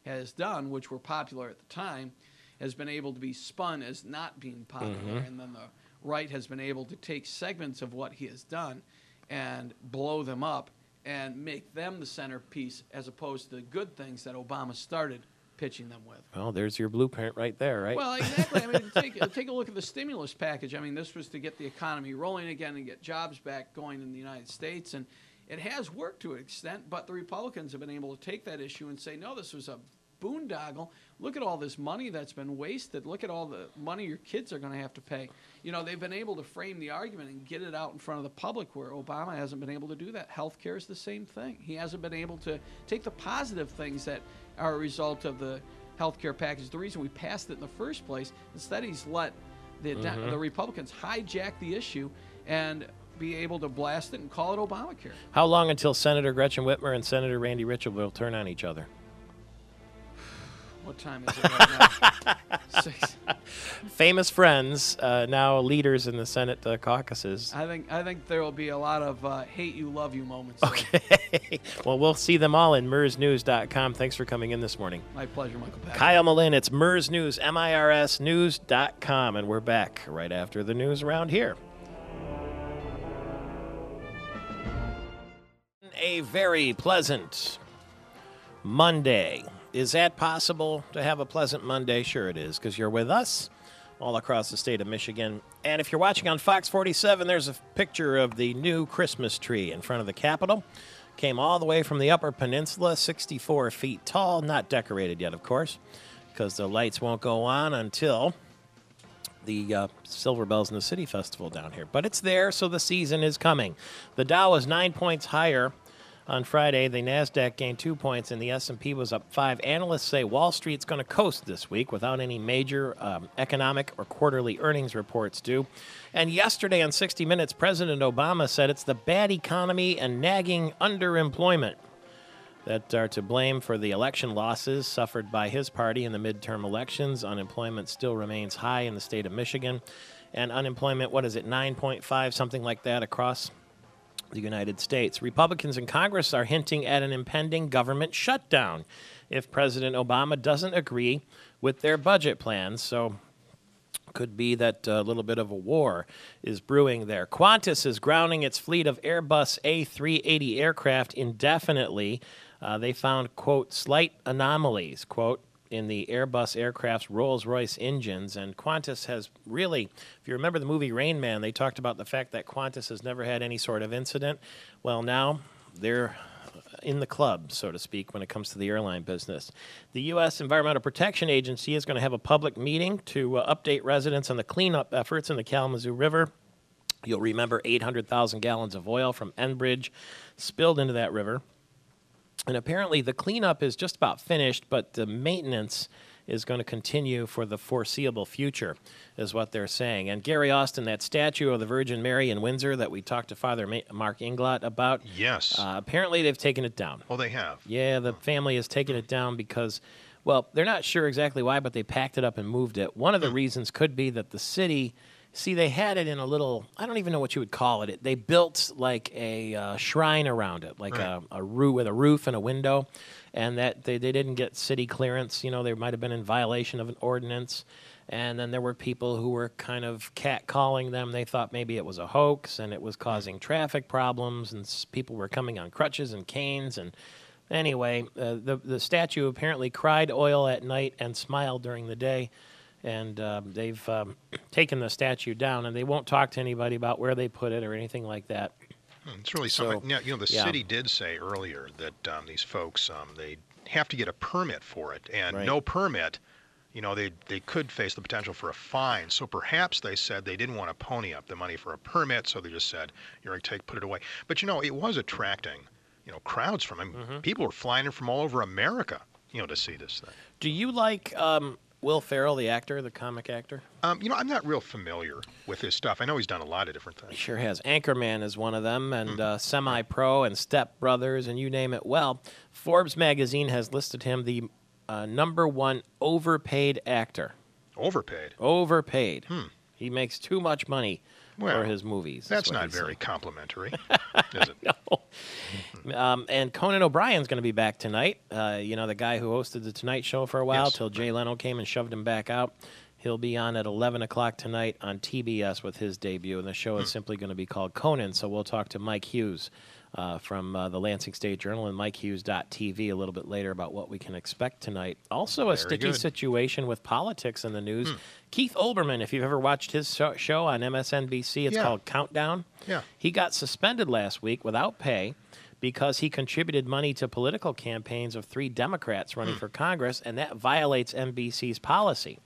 has done, which were popular at the time, has been able to be spun as not being popular. And then the right has been able to take segments of what he has done and blow them up and make them the centerpiece, as opposed to the good things that Obama started pitching them with. Well, there's your blueprint right there, right? Well, exactly. I mean, take a look at the stimulus package. I mean, this was to get the economy rolling again and get jobs back going in the United States, and it has worked to an extent, but the Republicans have been able to take that issue and say, no, this was a boondoggle. Look at all this money that's been wasted. Look at all the money your kids are going to have to pay. They've been able to frame the argument and get it out in front of the public, where Obama hasn't been able to do that. Healthcare is the same thing. He hasn't been able to take the positive things that are a result of the healthcare package. The reason we passed it in the first place, instead he's let the Republicans hijack the issue and be able to blast it and call it Obamacare. How long until Senator Gretchen Whitmer and Senator Randy Mitchell will turn on each other? What time is it right now? 6. Famous friends, now leaders in the Senate caucuses. I think there will be a lot of hate you, love you moments. There. Okay. Well, we'll see them all in MERSnews.com. Thanks for coming in this morning. My pleasure, Michael Patrick. Kyle Malin, it's MERS News, MIRSnews.com, and we're back right after the news around here. A very pleasant Monday. Is that possible to have a pleasant Monday? Sure it is, because you're with us all across the state of Michigan. And if you're watching on Fox 47, there's a picture of the new Christmas tree in front of the Capitol. Came all the way from the Upper Peninsula, 64 feet tall, not decorated yet, of course, because the lights won't go on until the Silver Bells in the City Festival down here. But it's there, so the season is coming. The Dow was 9 points higher on Friday. The NASDAQ gained 2 points, and the S&P was up 5. Analysts say Wall Street's going to coast this week without any major economic or quarterly earnings reports due. And yesterday on 60 Minutes, President Obama said it's the bad economy and nagging underemployment that are to blame for the election losses suffered by his party in the midterm elections. Unemployment still remains high in the state of Michigan. And unemployment, 9.5, something like that across the United States. Republicans in Congress are hinting at an impending government shutdown if President Obama doesn't agree with their budget plans. So could be that a little bit of a war is brewing there. Qantas is grounding its fleet of Airbus A380 aircraft indefinitely. They found, quote, slight anomalies, quote, in the Airbus aircraft's Rolls-Royce engines. And Qantas has really, if you remember the movie Rain Man, they talked about the fact that Qantas has never had any sort of incident. Well, now they're in the club, so to speak, when it comes to the airline business. The U.S. Environmental Protection Agency is going to have a public meeting to update residents on the cleanup efforts in the Kalamazoo River. You'll remember 800,000 gallons of oil from Enbridge spilled into that river. And apparently the cleanup is just about finished, but the maintenance is going to continue for the foreseeable future, is what they're saying. And Gary Austin, that statue of the Virgin Mary in Windsor that we talked to Father Mark Inglot about, yes, apparently they've taken it down. Oh, they have? Yeah, the family has taken it down because, well, they're not sure exactly why, but they packed it up and moved it. One of the reasons could be that the city... See, they had it in a little, I don't even know what you would call it. They built like a shrine around it, like right. a roof with a roof and a window, and that they didn't get city clearance. You know, they might have been in violation of an ordinance. And then there were people who were kind of catcalling them. They thought maybe it was a hoax and it was causing traffic problems, and people were coming on crutches and canes. And anyway, the statue apparently cried oil at night and smiled during the day. And they've taken the statue down, and they won't talk to anybody about where they put it or anything like that. It's really something. Now, the city did say earlier that these folks, they have to get a permit for it, and right. no permit, they could face the potential for a fine. So perhaps they said they didn't want to pony up the money for a permit, so they just said, "You're going to put it away." But it was attracting, crowds from him. People were flying in from all over America, to see this thing. Do you like Will Ferrell, the actor, the comic actor? I'm not real familiar with his stuff. I know he's done a lot of different things. He sure has. Anchorman is one of them, and Semi-Pro and Step Brothers, and you name it. Well, Forbes magazine has listed him the #1 overpaid actor. Overpaid? Overpaid. He makes too much money for his movies. That's not very complimentary, is it? No. And Conan O'Brien's going to be back tonight. The guy who hosted The Tonight Show for a while till Jay Leno came and shoved him back out. He'll be on at 11 o'clock tonight on TBS with his debut, and the show is simply going to be called Conan. So we'll talk to Mike Hughes from the Lansing State Journal and MikeHughes.tv a little bit later about what we can expect tonight. Also, a sticky situation with politics in the news. Keith Olbermann, if you've ever watched his show on MSNBC, it's called Countdown. Yeah. He got suspended last week without pay because he contributed money to political campaigns of 3 Democrats running for Congress, and that violates NBC's policy.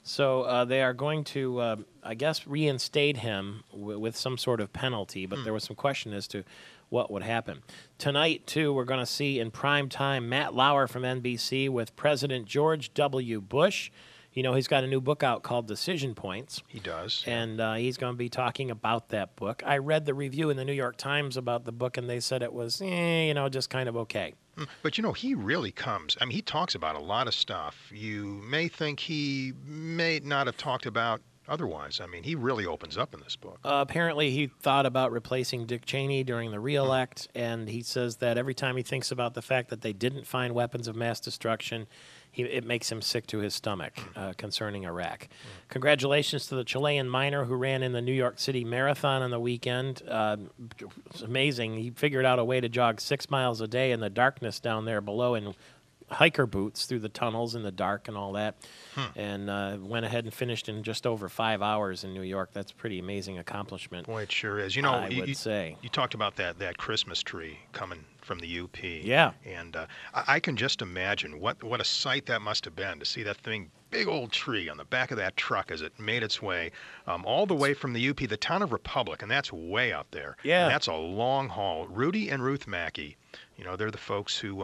So they are going to, I guess, reinstate him with some sort of penalty, but there was some question as to what would happen. Tonight, too, we're going to see in prime time Matt Lauer from NBC with President George W. Bush. He's got a new book out called Decision Points. He does. And he's going to be talking about that book. I read the review in the New York Times about the book, and they said it was, just kind of okay. But, he really comes. I mean, he talks about a lot of stuff you may think he may not have talked about otherwise. I mean, he really opens up in this book. Apparently, he thought about replacing Dick Cheney during the re-elect, and he says that every time he thinks about the fact that they didn't find weapons of mass destruction, it makes him sick to his stomach concerning Iraq. Congratulations to the Chilean miner who ran in the New York City Marathon on the weekend. It's amazing. He figured out a way to jog 6 miles a day in the darkness down there below in hiker boots through the tunnels in the dark and all that, and went ahead and finished in just over 5 hours in New York. That's a pretty amazing accomplishment. Boy, it sure is. I would say. You talked about that Christmas tree coming from the UP. Yeah. And I can just imagine what a sight that must have been to see that thing, big old tree on the back of that truck as it made its way all the way from the UP, the town of Republic, and that's way out there. Yeah. And that's a long haul. Rudy and Ruth Mackey, they're the folks who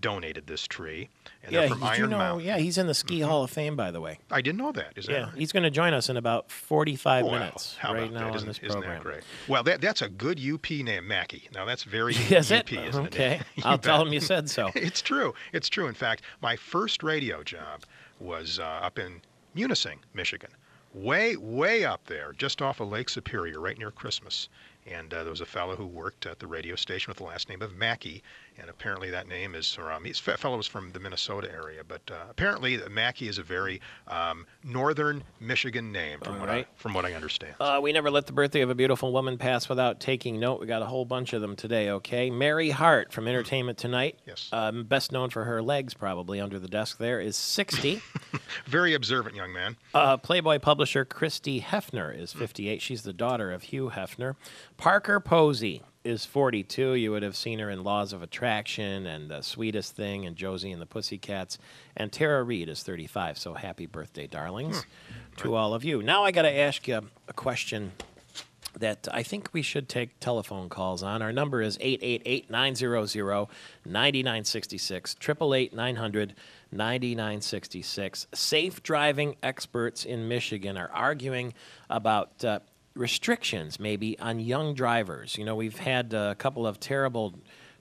donated this tree. And they're from Iron Mountain. Yeah, he's in the Ski Hall of Fame, by the way. I didn't know that. Is that right? He's going to join us in about 45 minutes How right about now that? on this Isn't program. that great? Well, that's a good UP name, Mackey. Now, that's very Is UP, it? isn't Okay. it? You I'll tell bet. him you said so. It's true. It's true. In fact, my first radio job was up in Munising, Michigan. Way up there, just off of Lake Superior, right near Christmas. And there was a fellow who worked at the radio station with the last name of Mackey, and apparently that name is, fellow was from the Minnesota area, but apparently Mackey is a very northern Michigan name, from what I understand. We never let the birthday of a beautiful woman pass without taking note. We got a whole bunch of them today, okay? Mary Hart from Entertainment Tonight. Yes. Best known for her legs, probably, under the desk there, is 60. Very observant young man. Playboy publisher Christy Hefner is 58. She's the daughter of Hugh Hefner. Parker Posey is 42. You would have seen her in Laws of Attraction and The Sweetest Thing and Josie and the Pussycats. And Tara Reid is 35. So happy birthday, darlings, to all of you. Now I got to ask you a question that I think we should take telephone calls on. Our number is 888-900-9966, 888-900-9966. Safe driving experts in Michigan are arguing about restrictions maybe on young drivers. We've had a couple of terrible,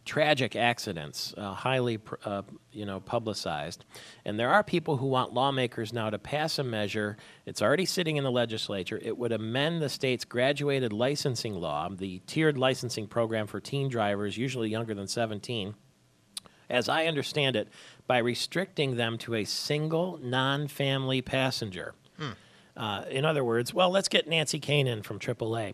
tragic accidents, highly publicized. And there are people who want lawmakers now to pass a measure. It's already sitting in the legislature. It would amend the state's graduated licensing law, the tiered licensing program for teen drivers, usually younger than 17, as I understand it, by restricting them to a single non-family passenger. In other words, let's get Nancy Kane in from AAA.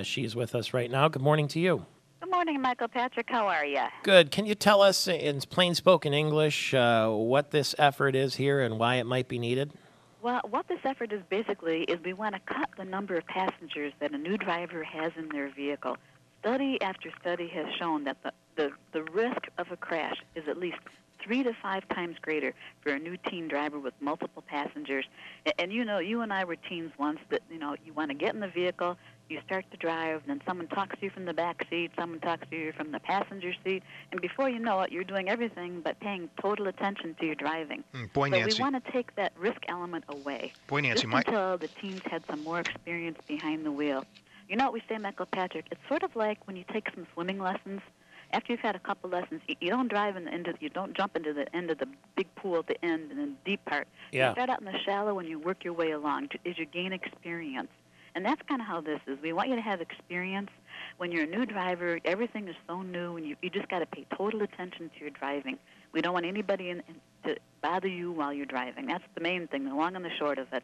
She's with us right now. Good morning to you. Good morning, Michael Patrick. How are you? Good. Can you tell us in plain spoken English what this effort is here and why it might be needed? Well, what this effort is basically is we want to cut the number of passengers that a new driver has in their vehicle. Study after study has shown that the risk of a crash is at least 3 to 5 times greater for a new teen driver with multiple passengers. And you know, you and I were teens once that, you know, you want to get in the vehicle, you start to drive, and then someone talks to you from the back seat, someone talks to you from the passenger seat, and before you know it, you're doing everything but paying total attention to your driving. Boy, so Nancy. we want to take that risk element away. Boy, Nancy, just until the teens had some more experience behind the wheel. You know what we say, Michael Patrick? It's sort of like when you take some swimming lessons. After you've had a couple lessons, you don't drive in the end of, you don't jump into the end of the big pool at the end and then the deep part. Yeah. You start out in the shallow and you work your way along as you gain experience. And that's kind of how this is. We want you to have experience. When you're a new driver, everything is so new, and you just got to pay total attention to your driving. We don't want anybody to bother you while you're driving. That's the main thing, the long and the short of it.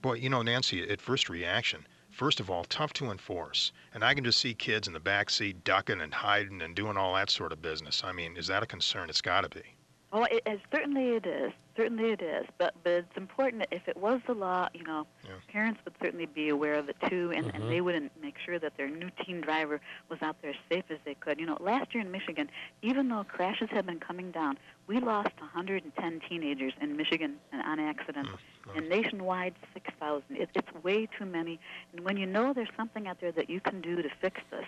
Boy, you know, Nancy, at first reaction, first of all, tough to enforce. And I can just see kids in the back seat ducking and hiding and doing all that sort of business. I mean, is that a concern? It's got to be. Oh, certainly it is. Certainly it is. But it's important that if it was the law, you know, parents would certainly be aware of it too, and they would make sure that their new teen driver was out there as safe as they could. You know, last year in Michigan, even though crashes have been coming down, we lost 110 teenagers in Michigan on accidents, and nationwide 6,000. It's way too many. And when you know there's something out there that you can do to fix this,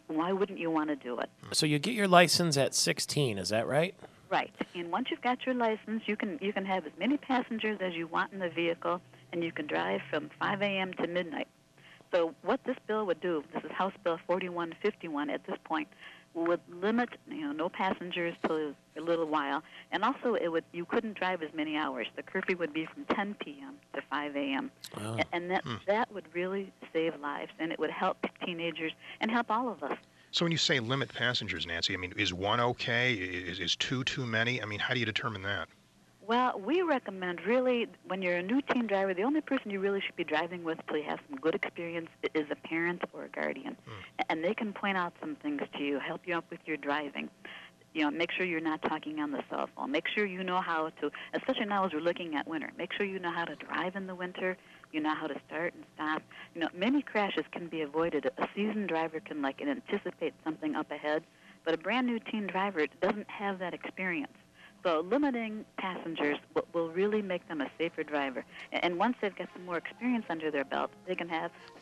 why wouldn't you want to do it? So you get your license at 16, is that right? Right. And once you've got your license, you can have as many passengers as you want in the vehicle, and you can drive from 5 a.m. to midnight. So what this bill would do, this is House Bill 4151 at this point, would limit, no passengers till a little while, and also you couldn't drive as many hours. The curfew would be from 10 p.m. to 5 a.m. Oh. And that would really save lives, and it would help teenagers and help all of us. So when you say limit passengers, Nancy, I mean, is one okay? Is two too many? I mean, how do you determine that? Well, we recommend really, when you're a new teen driver, the only person you really should be driving with till you have some good experience is a parent or a guardian. And they can point out some things to you, help you out with your driving. Make sure you're not talking on the cell phone. Make sure you know how to, especially now as we're looking at winter, make sure you know how to drive in the winter. You know how to start and stop. Many crashes can be avoided. A seasoned driver can anticipate something up ahead, but a brand new teen driver doesn't have that experience. So limiting passengers will really make them a safer driver. And once they've got some more experience under their belt, they can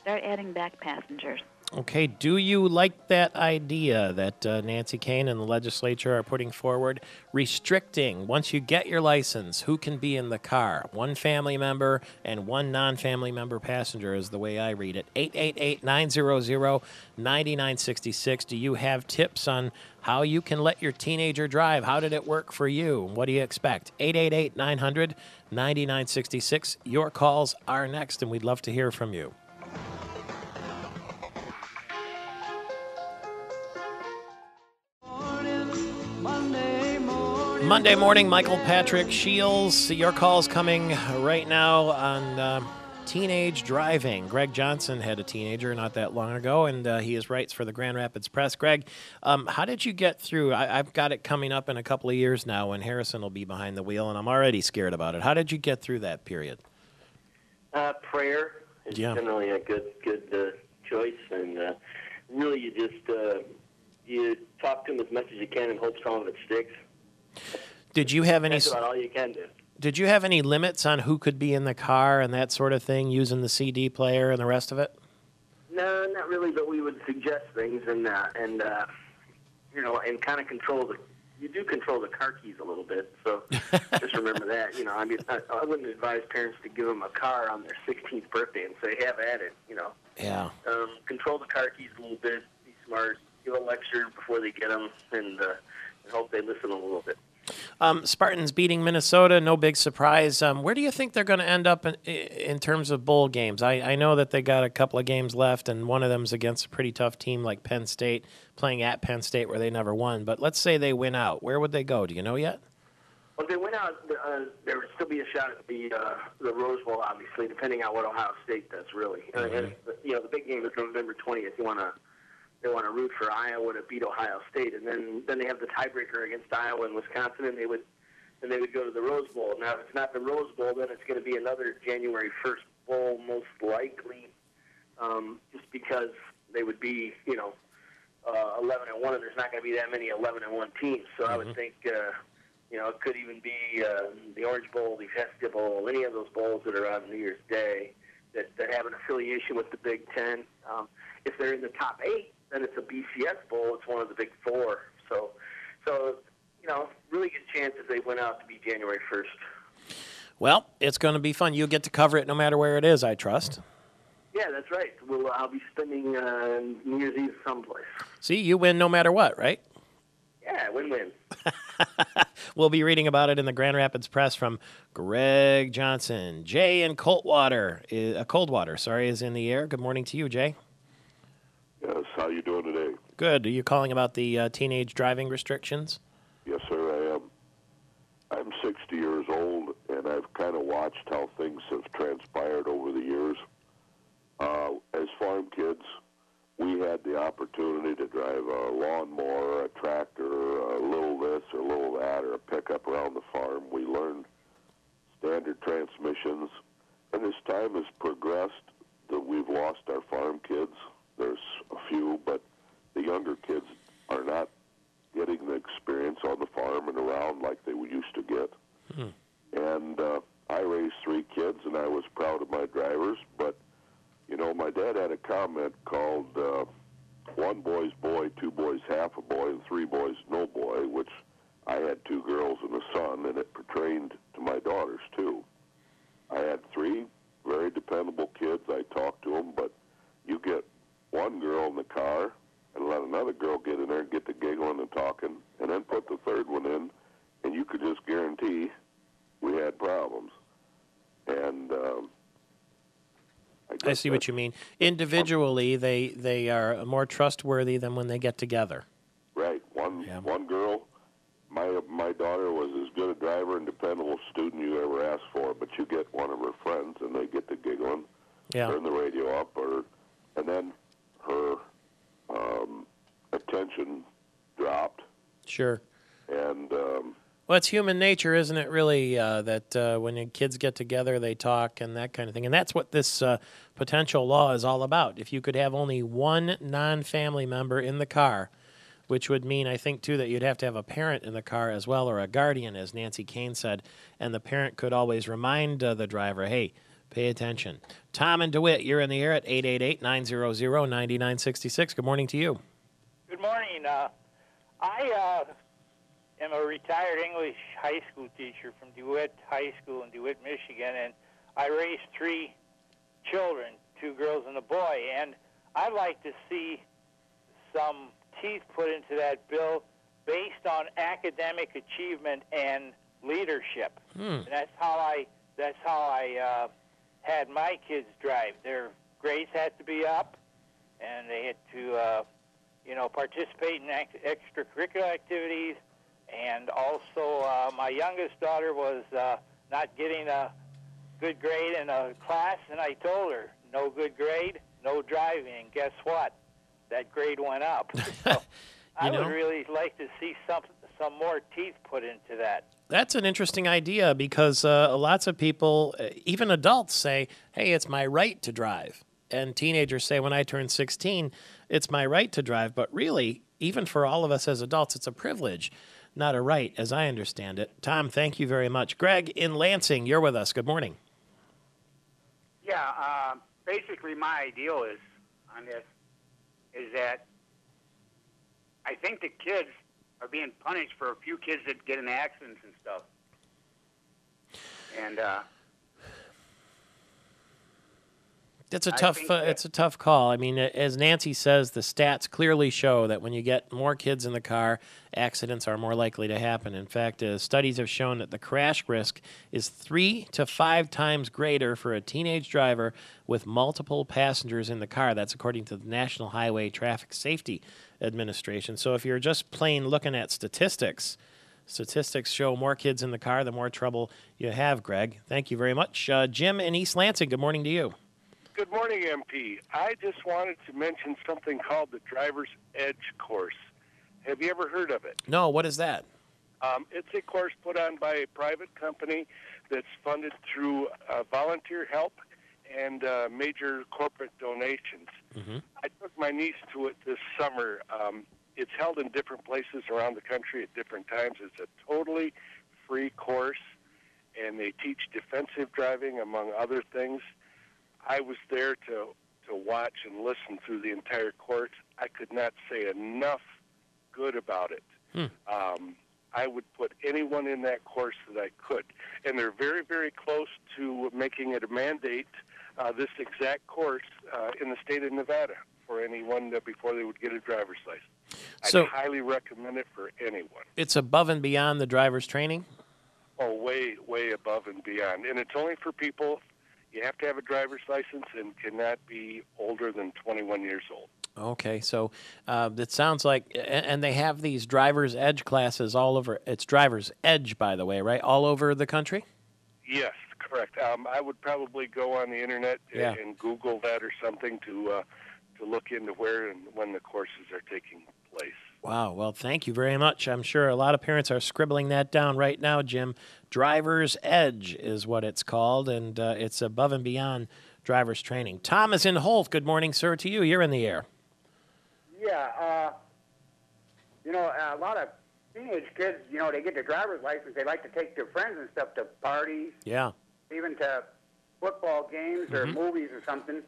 start adding back passengers. Okay, do you like that idea that Nancy Kaine and the legislature are putting forward, restricting, once you get your license, who can be in the car? One family member and one non-family member passenger is the way I read it. 888-900-9966. Do you have tips on how you can let your teenager drive? How did it work for you? What do you expect? 888-900-9966. Your calls are next, and we'd love to hear from you. Monday morning, Michael Patrick Shields. Your call's coming right now on teenage driving. Greg Johnson had a teenager not that long ago, and he writes for the Grand Rapids Press. Greg, how did you get through? I've got it coming up in a couple of years now when Harrison will be behind the wheel, and I'm already scared about it. How did you get through that period? Prayer is generally a good choice, and really you just you talk to him as much as you can and hope some of it sticks. Did you have any? That's about all you can do. Did you have any limits on who could be in the car and that sort of thing, using the CD player and the rest of it? No, not really. But we would suggest things and kind of control you do control the car keys a little bit. So just remember that. I wouldn't advise parents to give them a car on their 16th birthday and say, "Have at it." Yeah. Control the car keys a little bit. Be smart. Give a lecture before they get them, and hope they listen a little bit. Spartans beating Minnesota, no big surprise. Where do you think they're going to end up in terms of bowl games? I know that they got a couple of games left, and one of them's against a pretty tough team like Penn State, playing at Penn State where they never won. But let's say they win out. Where would they go? Do you know yet? Well, if they win out, there would still be a shot at the Rose Bowl, obviously, depending on what Ohio State does, really. The big game is November 20th. They want to root for Iowa to beat Ohio State, and then they have the tiebreaker against Iowa and Wisconsin, and they would go to the Rose Bowl. Now, if it's not the Rose Bowl, then it's going to be another January 1st bowl, most likely, just because they would be 11-1, and there's not going to be that many 11-1 teams. So I would think You know, it could even be the Orange Bowl, the Festia Bowl, any of those bowls that are on New Year's Day that have an affiliation with the Big Ten. If they're in the top 8, then it's a BCS Bowl. It's one of the Big 4. So you know, really good chance if they went out to be January 1st. Well, it's going to be fun. You get to cover it no matter where it is, I trust. Yeah, that's right. I'll be spending New Year's Eve someplace. See, you win no matter what, right? Yeah, win-win. We'll be reading about it in the Grand Rapids Press from Greg Johnson. Jay in Coldwater is in the air. Good morning to you, Jay. Yes, how you doing today? Good. Are you calling about the teenage driving restrictions? Yes, sir, I am. I'm 60 years old, and I've kind of watched how things have transpired over the years. As farm kids, we had the opportunity to drive a lawnmower, a tractor, a little this or a little that, or a pickup around the farm. We learned standard transmissions, and as time has progressed, we've lost our farm kids. There's a few, but the younger kids are not getting the experience on the farm and around like they used to get. And I raised 3 kids, and I was proud of my drivers, but you know, my dad had a comment called 1 boy's boy, 2 boys half a boy, and 3 boys no boy, which I had 2 girls and a son, and it pertained to my daughters, too. I had 3 very dependable kids. I talked to them, but you get 1 girl in the car and let another girl get in there and get to giggling and talking, and then put the 3rd one in, and you could just guarantee we had problems. And I see what you mean. Individually, they are more trustworthy than when they get together. Right. One girl, my daughter was as good a driver and dependable student you ever asked for, but you get one of her friends and they get to giggling, turn the radio up, and then her attention dropped. Sure. And well, it's human nature, isn't it, really, that when the kids get together, they talk and that kind of thing. And that's what this potential law is all about. If you could have only 1 non-family member in the car, which would mean, I think, too, that you'd have to have a parent in the car as well, or a guardian, as Nancy Kane said, and the parent could always remind the driver, hey, pay attention. Tom and DeWitt, you're in the air at 888-900-9966. Good morning to you. Good morning. I am a retired English high school teacher from DeWitt High School in DeWitt, Michigan, and I raised 3 children, 2 girls and a boy, and I'd like to see some teeth put into that bill based on academic achievement and leadership. And that's how I had my kids drive. Their grades had to be up, and they had to participate in extracurricular activities. And also, my youngest daughter was not getting a good grade in a class, and I told her, no good grade, no driving. And guess what? That grade went up. So I would really like to see some more teeth put into that. That's an interesting idea because lots of people, even adults, say, hey, it's my right to drive. And teenagers say, when I turn 16, it's my right to drive. But really, even for all of us as adults, it's a privilege, not a right, as I understand it. Tom, thank you very much. Greg in Lansing, you're with us. Good morning. Yeah, basically my ideal is on this is that I think the kids are being punished for a few kids that get in accidents and stuff. And it's a tough call. I mean, as Nancy says, the stats clearly show that when you get more kids in the car, accidents are more likely to happen. In fact, studies have shown that the crash risk is 3 to 5 times greater for a teenage driver with multiple passengers in the car. That's according to the National Highway Traffic Safety Administration. So if you're just plain looking at statistics show more kids in the car, the more trouble you have, Greg. Thank you very much. Jim in East Lansing, good morning to you. Good morning, MP. I just wanted to mention something called the Driver's Edge course. Have you ever heard of it? No, what is that? It's a course put on by a private company that's funded through volunteer help and major corporate donations. Mm-hmm. I took my niece to it this summer. It's held in different places around the country at different times. It's a totally free course, and they teach defensive driving, among other things. I was there to watch and listen through the entire course. I could not say enough good about it. I would put anyone in that course that I could. And they're very, very close to making it a mandate, this exact course in the state of Nevada for anyone before they would get a driver's license. So, I'd highly recommend it for anyone. It's above and beyond the driver's training? Oh, way, way above and beyond. And it's only for people, you have to have a driver's license and cannot be older than 21 years old. Okay, so it sounds like, and they have these driver's edge classes all over. It's driver's edge, by the way, right? All over the country? Yes, correct. I would probably go on the internet and Google that or something to look into where and when the courses are taking place. Wow, well, thank you very much. I'm sure a lot of parents are scribbling that down right now, Jim. Driver's Edge is what it's called, and it's above and beyond driver's training. Tom is in Holt. Good morning, sir, to you. You're in the air. Yeah, a lot of teenage kids, they get their driver's license. They like to take their friends and stuff to parties. Yeah. Even to football games or movies or something,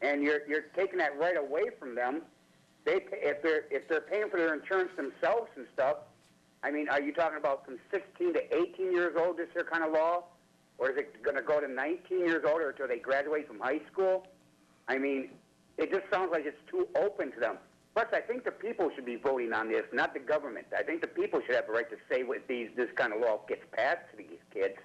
and you're taking that right away from them. If they're paying for their insurance themselves and stuff, I mean, are you talking about from 16 to 18 years old, this here kind of law? Or is it going to go to 19 years old or until they graduate from high school? I mean, it just sounds like it's too open to them. Plus, I think the people should be voting on this, not the government. I think the people should have the right to say what this kind of law gets passed to these kids.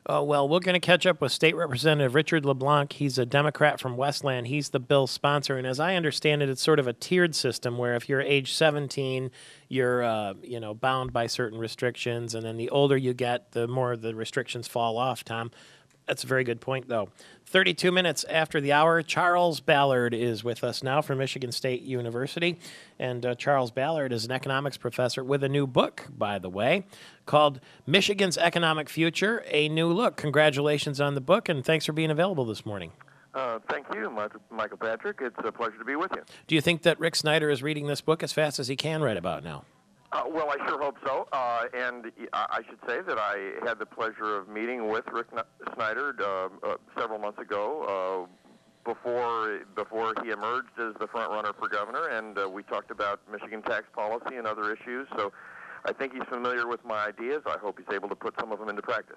Well, we're going to catch up with State Representative Richard LeBlanc. He's a Democrat from Westland. He's the bill sponsor, and as I understand it, it's sort of a tiered system where if you're age 17, you're bound by certain restrictions, and then the older you get, the more the restrictions fall off, Tom. That's a very good point, though. 32 minutes after the hour, Charles Ballard is with us now from Michigan State University. And Charles Ballard is an economics professor with a new book, by the way, called Michigan's Economic Future, A New Look. Congratulations on the book, and thanks for being available this morning. Thank you, Michael Patrick. It's a pleasure to be with you. Do you think that Rick Snyder is reading this book as fast as he can right about now? Well, I sure hope so. And I should say that I had the pleasure of meeting with Rick Snyder several months ago before he emerged as the front runner for governor, and we talked about Michigan tax policy and other issues. So I think he's familiar with my ideas. I hope he's able to put some of them into practice.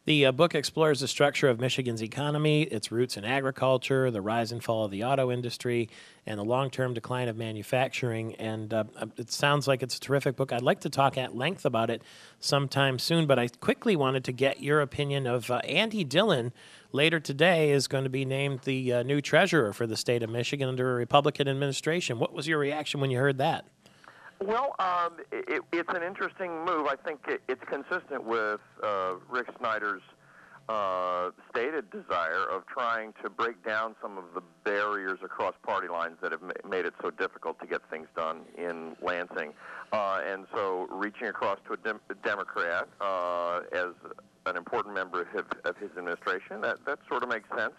The book explores the structure of Michigan's economy, its roots in agriculture, the rise and fall of the auto industry, and the long-term decline of manufacturing. And it sounds like it's a terrific book. I'd like to talk at length about it sometime soon, but I quickly wanted to get your opinion of Andy Dillon. Later today is going to be named the new treasurer for the state of Michigan under a Republican administration. What was your reaction when you heard that? Well, it's an interesting move. I think it's consistent with Rick Snyder's stated desire of trying to break down some of the barriers across party lines that have made it so difficult to get things done in Lansing. And so reaching across to a Democrat as an important member of his administration, that sort of makes sense.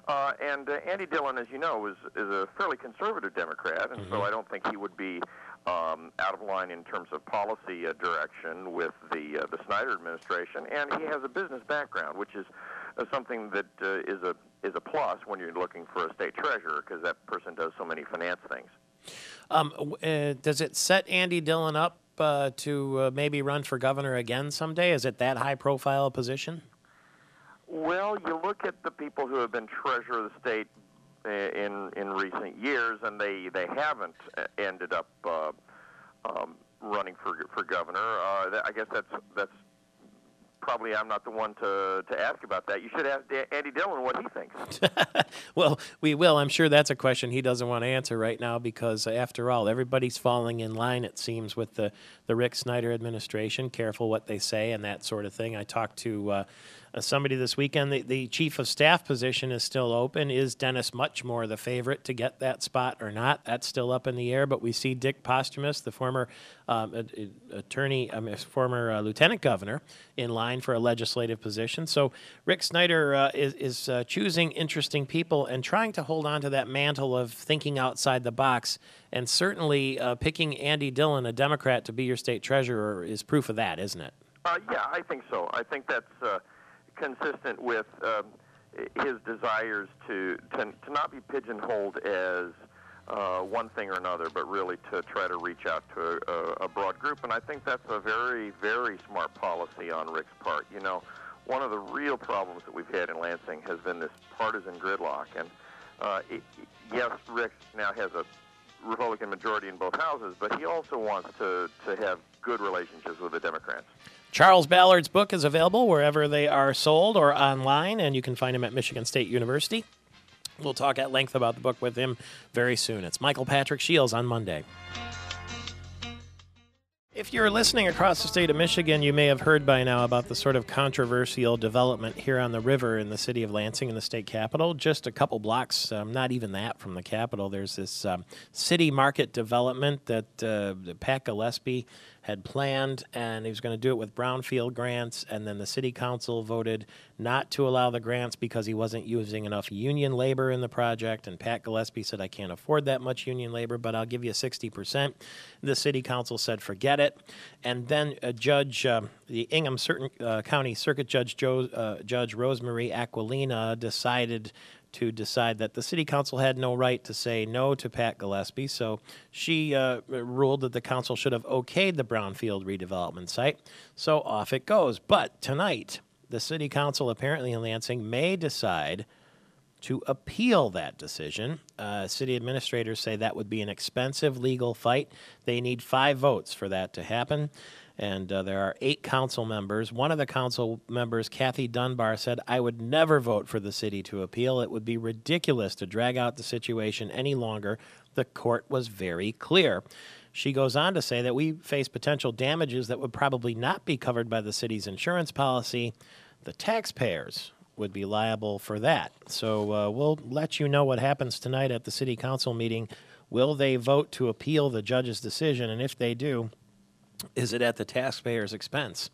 And Andy Dillon, as you know, is a fairly conservative Democrat, and so I don't think he would be out of line in terms of policy direction with the Snyder administration. And he has a business background, which is something that is a plus when you're looking for a state treasurer, because that person does so many finance things. Does it set Andy Dillon up to maybe run for governor again someday? Is it that high-profile position? Well, you look at the people who have been treasurer of the state in recent years, and they haven't ended up running for governor. I guess that's probably I'm not the one to ask about that. You should ask Andy Dillon what he thinks. Well, we will. I'm sure that's a question he doesn't want to answer right now because, after all, everybody's falling in line, it seems, with the Rick Snyder administration. Careful what they say and that sort of thing. I talked to somebody this weekend. The chief of staff position is still open. Is Dennis Muchmore the favorite to get that spot or not? That's still up in the air, but we see Dick Posthumus, the former former lieutenant governor, in line for a legislative position. So Rick Snyder is choosing interesting people and trying to hold on to that mantle of thinking outside the box, and certainly picking Andy Dillon, a Democrat, to be your state treasurer is proof of that, isn't it? Yeah, I think so. I think that's consistent with his desires to not be pigeonholed as one thing or another, but really to try to reach out to a broad group. And I think that's a very, very smart policy on Rick's part. You know, one of the real problems that we've had in Lansing has been this partisan gridlock. And yes, Rick now has a Republican majority in both houses, but he also wants to have good relationships with the Democrats. Charles Ballard's book is available wherever they are sold or online, and you can find him at Michigan State University. We'll talk at length about the book with him very soon. It's Michael Patrick Shields on Monday. If you're listening across the state of Michigan, you may have heard by now about the sort of controversial development here on the river in the city of Lansing in the state capital. Just a couple blocks, not even that, from the capital, there's this city market development that Pat Gillespie had planned, and he was going to do it with brownfield grants, and then the city council voted not to allow the grants because he wasn't using enough union labor in the project, and Pat Gillespie said, I can't afford that much union labor, but I'll give you 60%. The city council said, forget it. And then a judge, the Ingham County Circuit Judge Judge Rosemary Aquilina decide that the city council had no right to say no to Pat Gillespie, so she ruled that the council should have okayed the brownfield redevelopment site. So off it goes. But tonight, the city council apparently in Lansing may decide to appeal that decision. City administrators say that would be an expensive legal fight. They need 5 votes for that to happen. And there are 8 council members. One of the council members, Kathy Dunbar, said, I would never vote for the city to appeal. It would be ridiculous to drag out the situation any longer. The court was very clear. She goes on to say that we face potential damages that would probably not be covered by the city's insurance policy. The taxpayers would be liable for that. So we'll let you know what happens tonight at the city council meeting. Will they vote to appeal the judge's decision? And if they do, is it at the taxpayer's expense?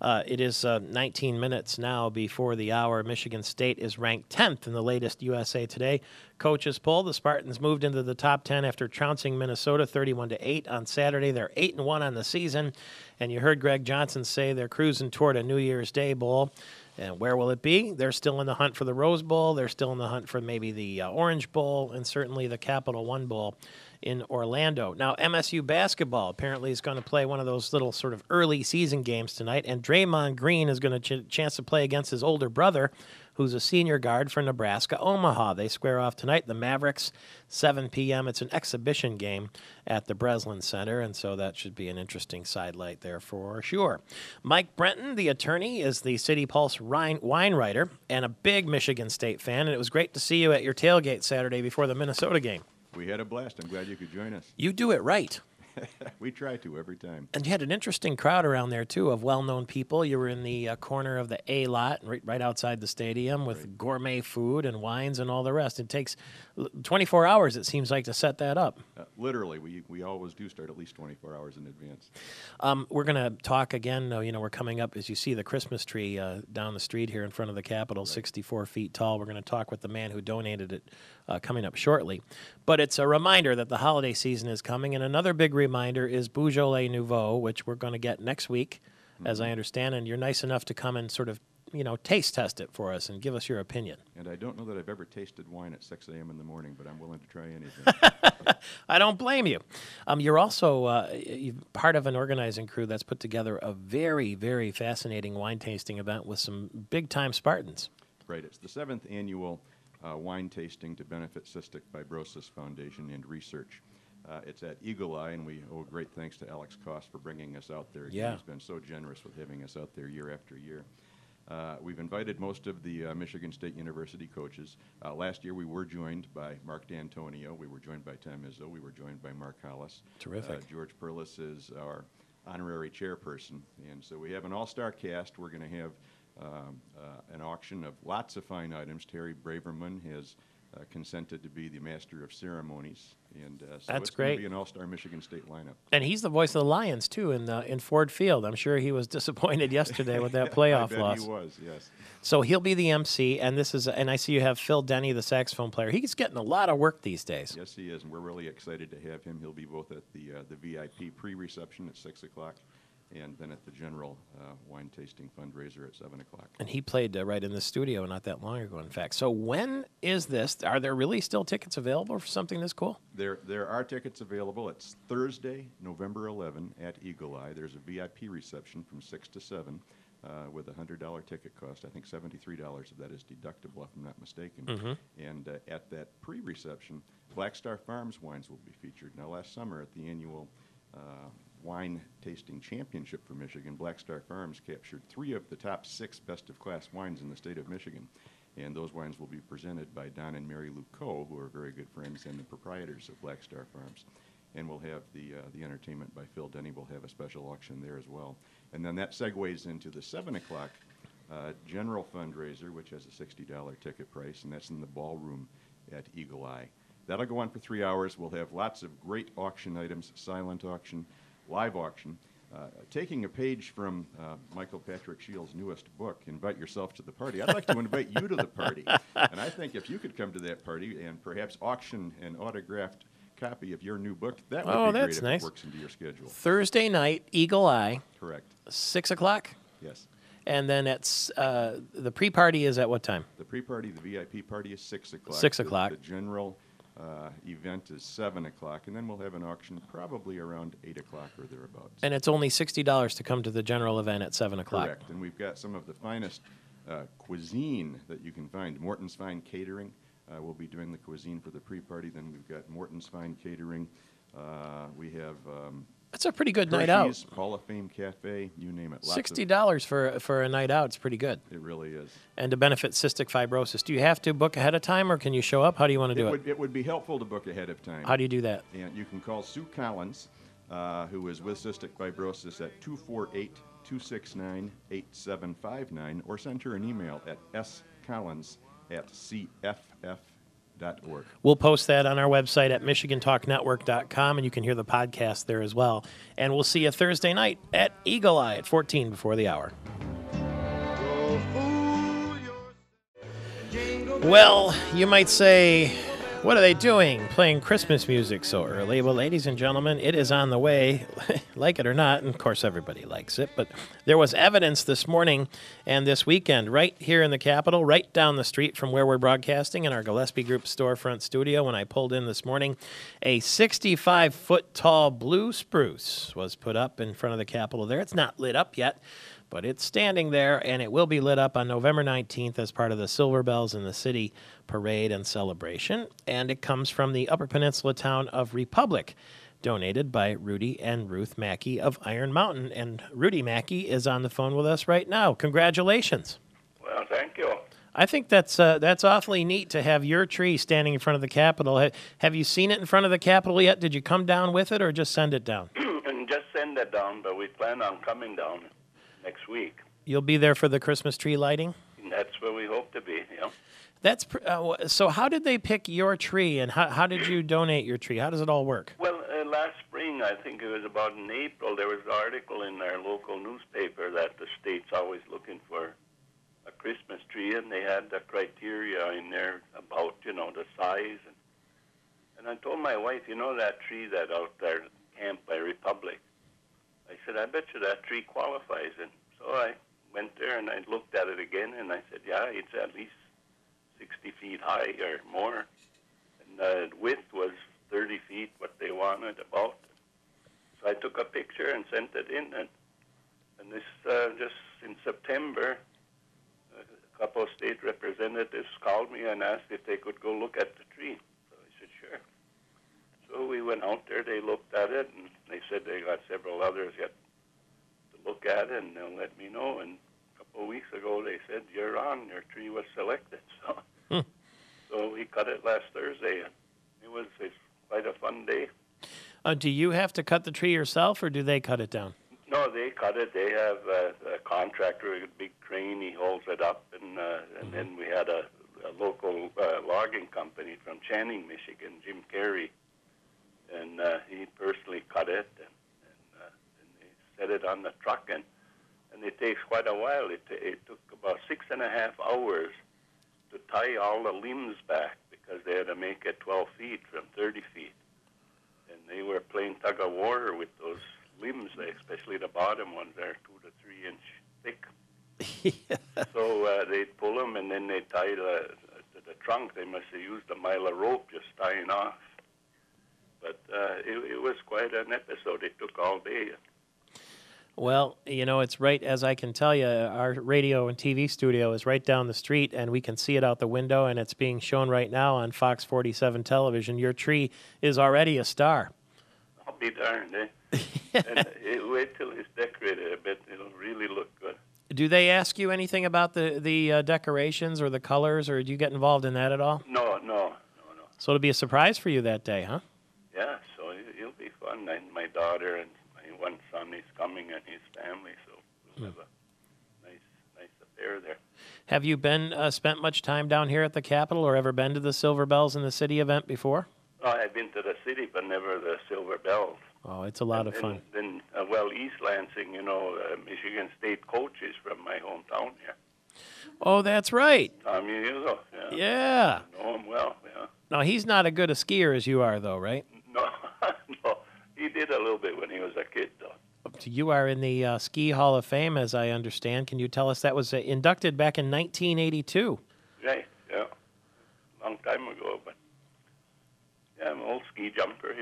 It is 19 minutes now before the hour. Michigan State is ranked 10th in the latest USA Today coaches poll. The Spartans moved into the top 10 after trouncing Minnesota 31-8 on Saturday. They're 8-1 on the season. And you heard Greg Johnson say they're cruising toward a New Year's Day bowl. And where will it be? They're still in the hunt for the Rose Bowl. They're still in the hunt for maybe the Orange Bowl and certainly the Capital One Bowl in Orlando. Now, MSU basketball apparently is going to play one of those little sort of early season games tonight, and Draymond Green is going to chance to play against his older brother, who's a senior guard for Nebraska Omaha. They square off tonight. The Mavericks, 7 p.m. It's an exhibition game at the Breslin Center, and so that should be an interesting sidelight there for sure. Mike Brenton, the attorney, is the City Pulse wine writer and a big Michigan State fan, and it was great to see you at your tailgate Saturday before the Minnesota game. We had a blast. I'm glad you could join us. You do it right. We try to every time. And you had an interesting crowd around there, too, of well-known people. You were in the corner of the A lot, right outside the stadium, with gourmet food and wines and all the rest. It takes 24 hours, it seems like, to set that up. Literally. We always do start at least 24 hours in advance. We're going to talk again. We're coming up, as you see, the Christmas tree down the street here in front of the Capitol, 64 feet tall. We're going to talk with the man who donated it coming up shortly. But it's a reminder that the holiday season is coming, and another big reminder is Beaujolais Nouveau, which we're going to get next week, as I understand, and you're nice enough to come and sort of, taste test it for us and give us your opinion. And I don't know that I've ever tasted wine at 6 a.m. in the morning, but I'm willing to try anything. I don't blame you. You're also part of an organizing crew that's put together a very, very fascinating wine tasting event with some big-time Spartans. Right. It's the 7th annual wine tasting to benefit Cystic Fibrosis Foundation and Research. It's at Eagle Eye, and we owe great thanks to Alex Koss for bringing us out there. Yeah. He's been so generous with having us out there year after year. We've invited most of the Michigan State University coaches. Last year we were joined by Mark D'Antonio. We were joined by Tom Izzo. We were joined by Mark Hollis. Terrific. George Perlis is our honorary chairperson. And so we have an all-star cast. We're going to have an auction of lots of fine items. Terry Braverman has consented to be the master of ceremonies, and so That's it's going great. to be an all-star Michigan State lineup. And he's the voice of the Lions, too, in Ford Field. I'm sure he was disappointed yesterday with that playoff I bet loss. he was, yes. So he'll be the MC, and and I see you have Phil Denny, the saxophone player. He's getting a lot of work these days. Yes, he is, and we're really excited to have him. He'll be both at the VIP pre-reception at 6 o'clock and then at the general wine tasting fundraiser at 7 o'clock. And he played right in the studio not that long ago, in fact. So when is this? Are there really still tickets available for something this cool? There are tickets available. It's Thursday, November 11 at Eagle Eye. There's a VIP reception from 6 to 7 with a $100 ticket cost. I think $73 of that is deductible, if I'm not mistaken. Mhm. And at that pre-reception, Black Star Farms wines will be featured. Now, last summer at the annual wine tasting championship for Michigan, Black Star Farms captured 3 of the top 6 best-of-class wines in the state of Michigan. And those wines will be presented by Don and Mary Lou Coe, who are very good friends and the proprietors of Black Star Farms. And we'll have the entertainment by Phil Denny. We'll have a special auction there as well. And then that segues into the 7 o'clock general fundraiser, which has a $60 ticket price, and that's in the ballroom at Eagle Eye. That'll go on for 3 hours. We'll have lots of great auction items, silent auction, live auction. Taking a page from Michael Patrick Shields' newest book, Invite Yourself to the Party, I'd like to invite you to the party. And I think if you could come to that party and perhaps auction an autographed copy of your new book, that would be great that's if nice. it works into your schedule. Thursday night, Eagle Eye. Correct. 6 o'clock? Yes. And then the pre-party is at what time? The pre-party, the VIP party is 6 o'clock. 6 o'clock. The general event is 7 o'clock, and then we'll have an auction probably around 8 o'clock or thereabouts. And it's only $60 to come to the general event at 7 o'clock. Correct. And we've got some of the finest cuisine that you can find. Morton's Fine Catering will be doing the cuisine for the pre-party. Then we've got Morton's Fine Catering. We have That's a pretty good night out. Hershey's, Hall of Fame Cafe, you name it. Lots of- $60 for a night out. It's pretty good. It really is. And to benefit cystic fibrosis, do you have to book ahead of time, or can you show up? How do you want to do it? It would be helpful to book ahead of time. How do you do that? And you can call Sue Collins, who is with cystic fibrosis, at 248-269-8759, or send her an email at scollins@cff.org. We'll post that on our website at michigantalknetwork.com, and you can hear the podcast there as well. And we'll see you Thursday night at Eagle Eye at 14 before the hour. Well, you might say, what are they doing, playing Christmas music so early? Well, ladies and gentlemen, it is on the way, like it or not, and of course everybody likes it, but there was evidence this morning and this weekend right here in the Capitol, right down the street from where we're broadcasting in our Gillespie Group storefront studio. When I pulled in this morning, a 65-foot tall blue spruce was put up in front of the Capitol there. It's not lit up yet, but it's standing there, and it will be lit up on November 19th as part of the Silver Bells in the City parade and celebration. And it comes from the Upper Peninsula town of Republic, donated by Rudy and Ruth Mackey of Iron Mountain. And Rudy Mackey is on the phone with us right now. Congratulations. Well, thank you. I think that's awfully neat to have your tree standing in front of the Capitol. Have you seen it in front of the Capitol yet? Did you come down with it or just send it down? And just send it down, but we plan on coming down next week. You'll be there for the Christmas tree lighting? And that's where we hope to be, you know. That's so. How did they pick your tree, and how did you donate your tree? How does it all work? Well, last spring, I think it was about in April, there was an article in our local newspaper that the state's always looking for a Christmas tree, and they had the criteria in there about, you know, the size. And I told my wife, you know, that tree that out there, Camp by Republic, I said, I bet you that tree qualifies. And so I went there and I looked at it again, and I said, yeah, it's at least 60 feet high or more. And the width was 30 feet, what they wanted about. So I took a picture and sent it in. And this, just in September, a couple of state representatives called me and asked if they could go look at the tree. So I said, sure. So we went out there, they looked at it, and they said they got several others yet to look at it, and they'll let me know. And a couple of weeks ago, they said, you're on, your tree was selected. So we cut it last Thursday, and it's quite a fun day. Do you have to cut the tree yourself, or do they cut it down? No, they cut it. They have a contractor with a big crane. He holds it up, and then we had a local logging company from Channing, Michigan, Jim Carey, and he personally cut it, and they set it on the truck, and it takes quite a while. It took about 6.5 hours to tie all the limbs back because they had to make it 12 feet from 30 feet. And they were playing tug of war with those limbs, especially the bottom ones, are 2 to 3 inch thick. So they'd pull them, and then they'd tie to the trunk. They must have used a mile of rope just tying off. But it was quite an episode. It took all day. Well, you know, it's right, as I can tell you, our radio and TV studio is right down the street, and we can see it out the window, and it's being shown right now on Fox 47 television. Your tree is already a star. I'll be darned, eh? And wait till it's decorated a bit. It'll really look good. Do they ask you anything about the decorations or the colors, or do you get involved in that at all? No. So it'll be a surprise for you that day, huh? Yeah, so it'll be fun. And my daughter and my one son is coming and his family, so we'll have a nice affair there. Have you been spent much time down here at the Capitol, or ever been to the Silver Bells in the City event before? Oh, I've been to the city, but never the Silver Bells. Oh, it's a lot of fun. Then, East Lansing, Michigan State coach is from my hometown here. Oh, that's right. Tommy Uzo, yeah. Yeah. I know him well, yeah. Now, he's not as good a skier as you are, though, right? No, he did a little bit when he was a kid, though. You are in the Ski Hall of Fame, as I understand. Can you tell us that was inducted back in 1982? Right, yeah. Long time ago, but yeah, I'm an old ski jumper,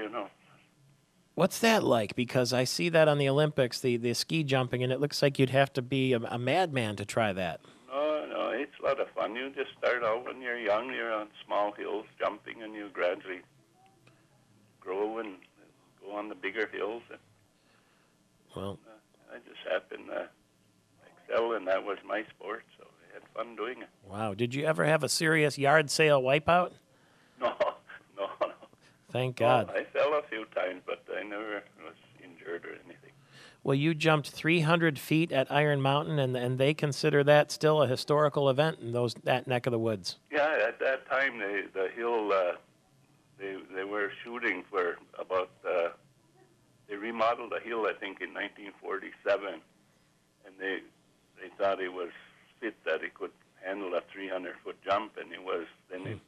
What's that like? Because I see that on the Olympics, the ski jumping, and it looks like you'd have to be a madman to try that. No, it's a lot of fun. You just start out when you're young, you're on small hills jumping, and you gradually grow and go on the bigger hills. And, well, I just happened to excel, and that was my sport, so I had fun doing it. Wow. Did you ever have a serious yard sale wipeout? No. Thank God. Well, I fell a few times, but I never was injured or anything. Well, you jumped 300 feet at Iron Mountain, and they consider that still a historical event in that neck of the woods. Yeah, at that time, the hill, they were shooting for about, they remodeled the hill, I think, in 1947, and they thought it was fit that it could handle a 300-foot jump, and it was. Then in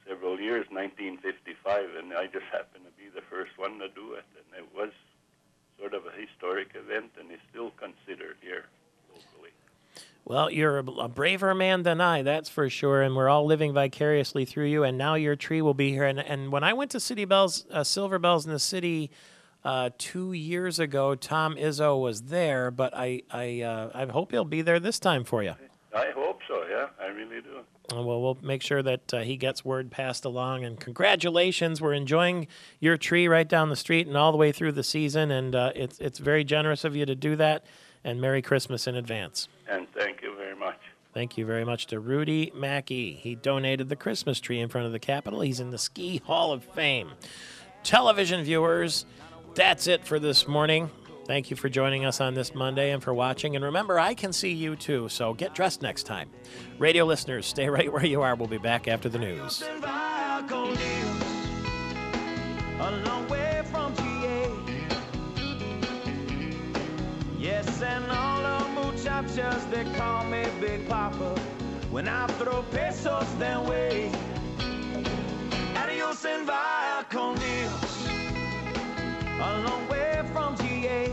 several years, 1955, and I just happened to be the first one to do it, and it was sort of a historic event, and it's still considered here locally. Well, you're a braver man than I, that's for sure, and we're all living vicariously through you, and now your tree will be here. And when I went to Silver Bells in the city 2 years ago, Tom Izzo was there, but I hope he'll be there this time for you. I hope so, yeah, I really do. Well, we'll make sure that he gets word passed along, and congratulations. We're enjoying your tree right down the street and all the way through the season, and it's very generous of you to do that, and Merry Christmas in advance. And thank you very much. Thank you very much to Rudy Mackey. He donated the Christmas tree in front of the Capitol. He's in the Ski Hall of Fame. Television viewers, that's it for this morning. Thank you for joining us on this Monday and for watching. And remember, I can see you too, so get dressed next time. Radio listeners, stay right where you are. We'll be back after the news. A long way from GA. Yes, and all the muchachos, they call me Big Papa when I throw pesos their way. Adios and via con Dios. A long way from GA.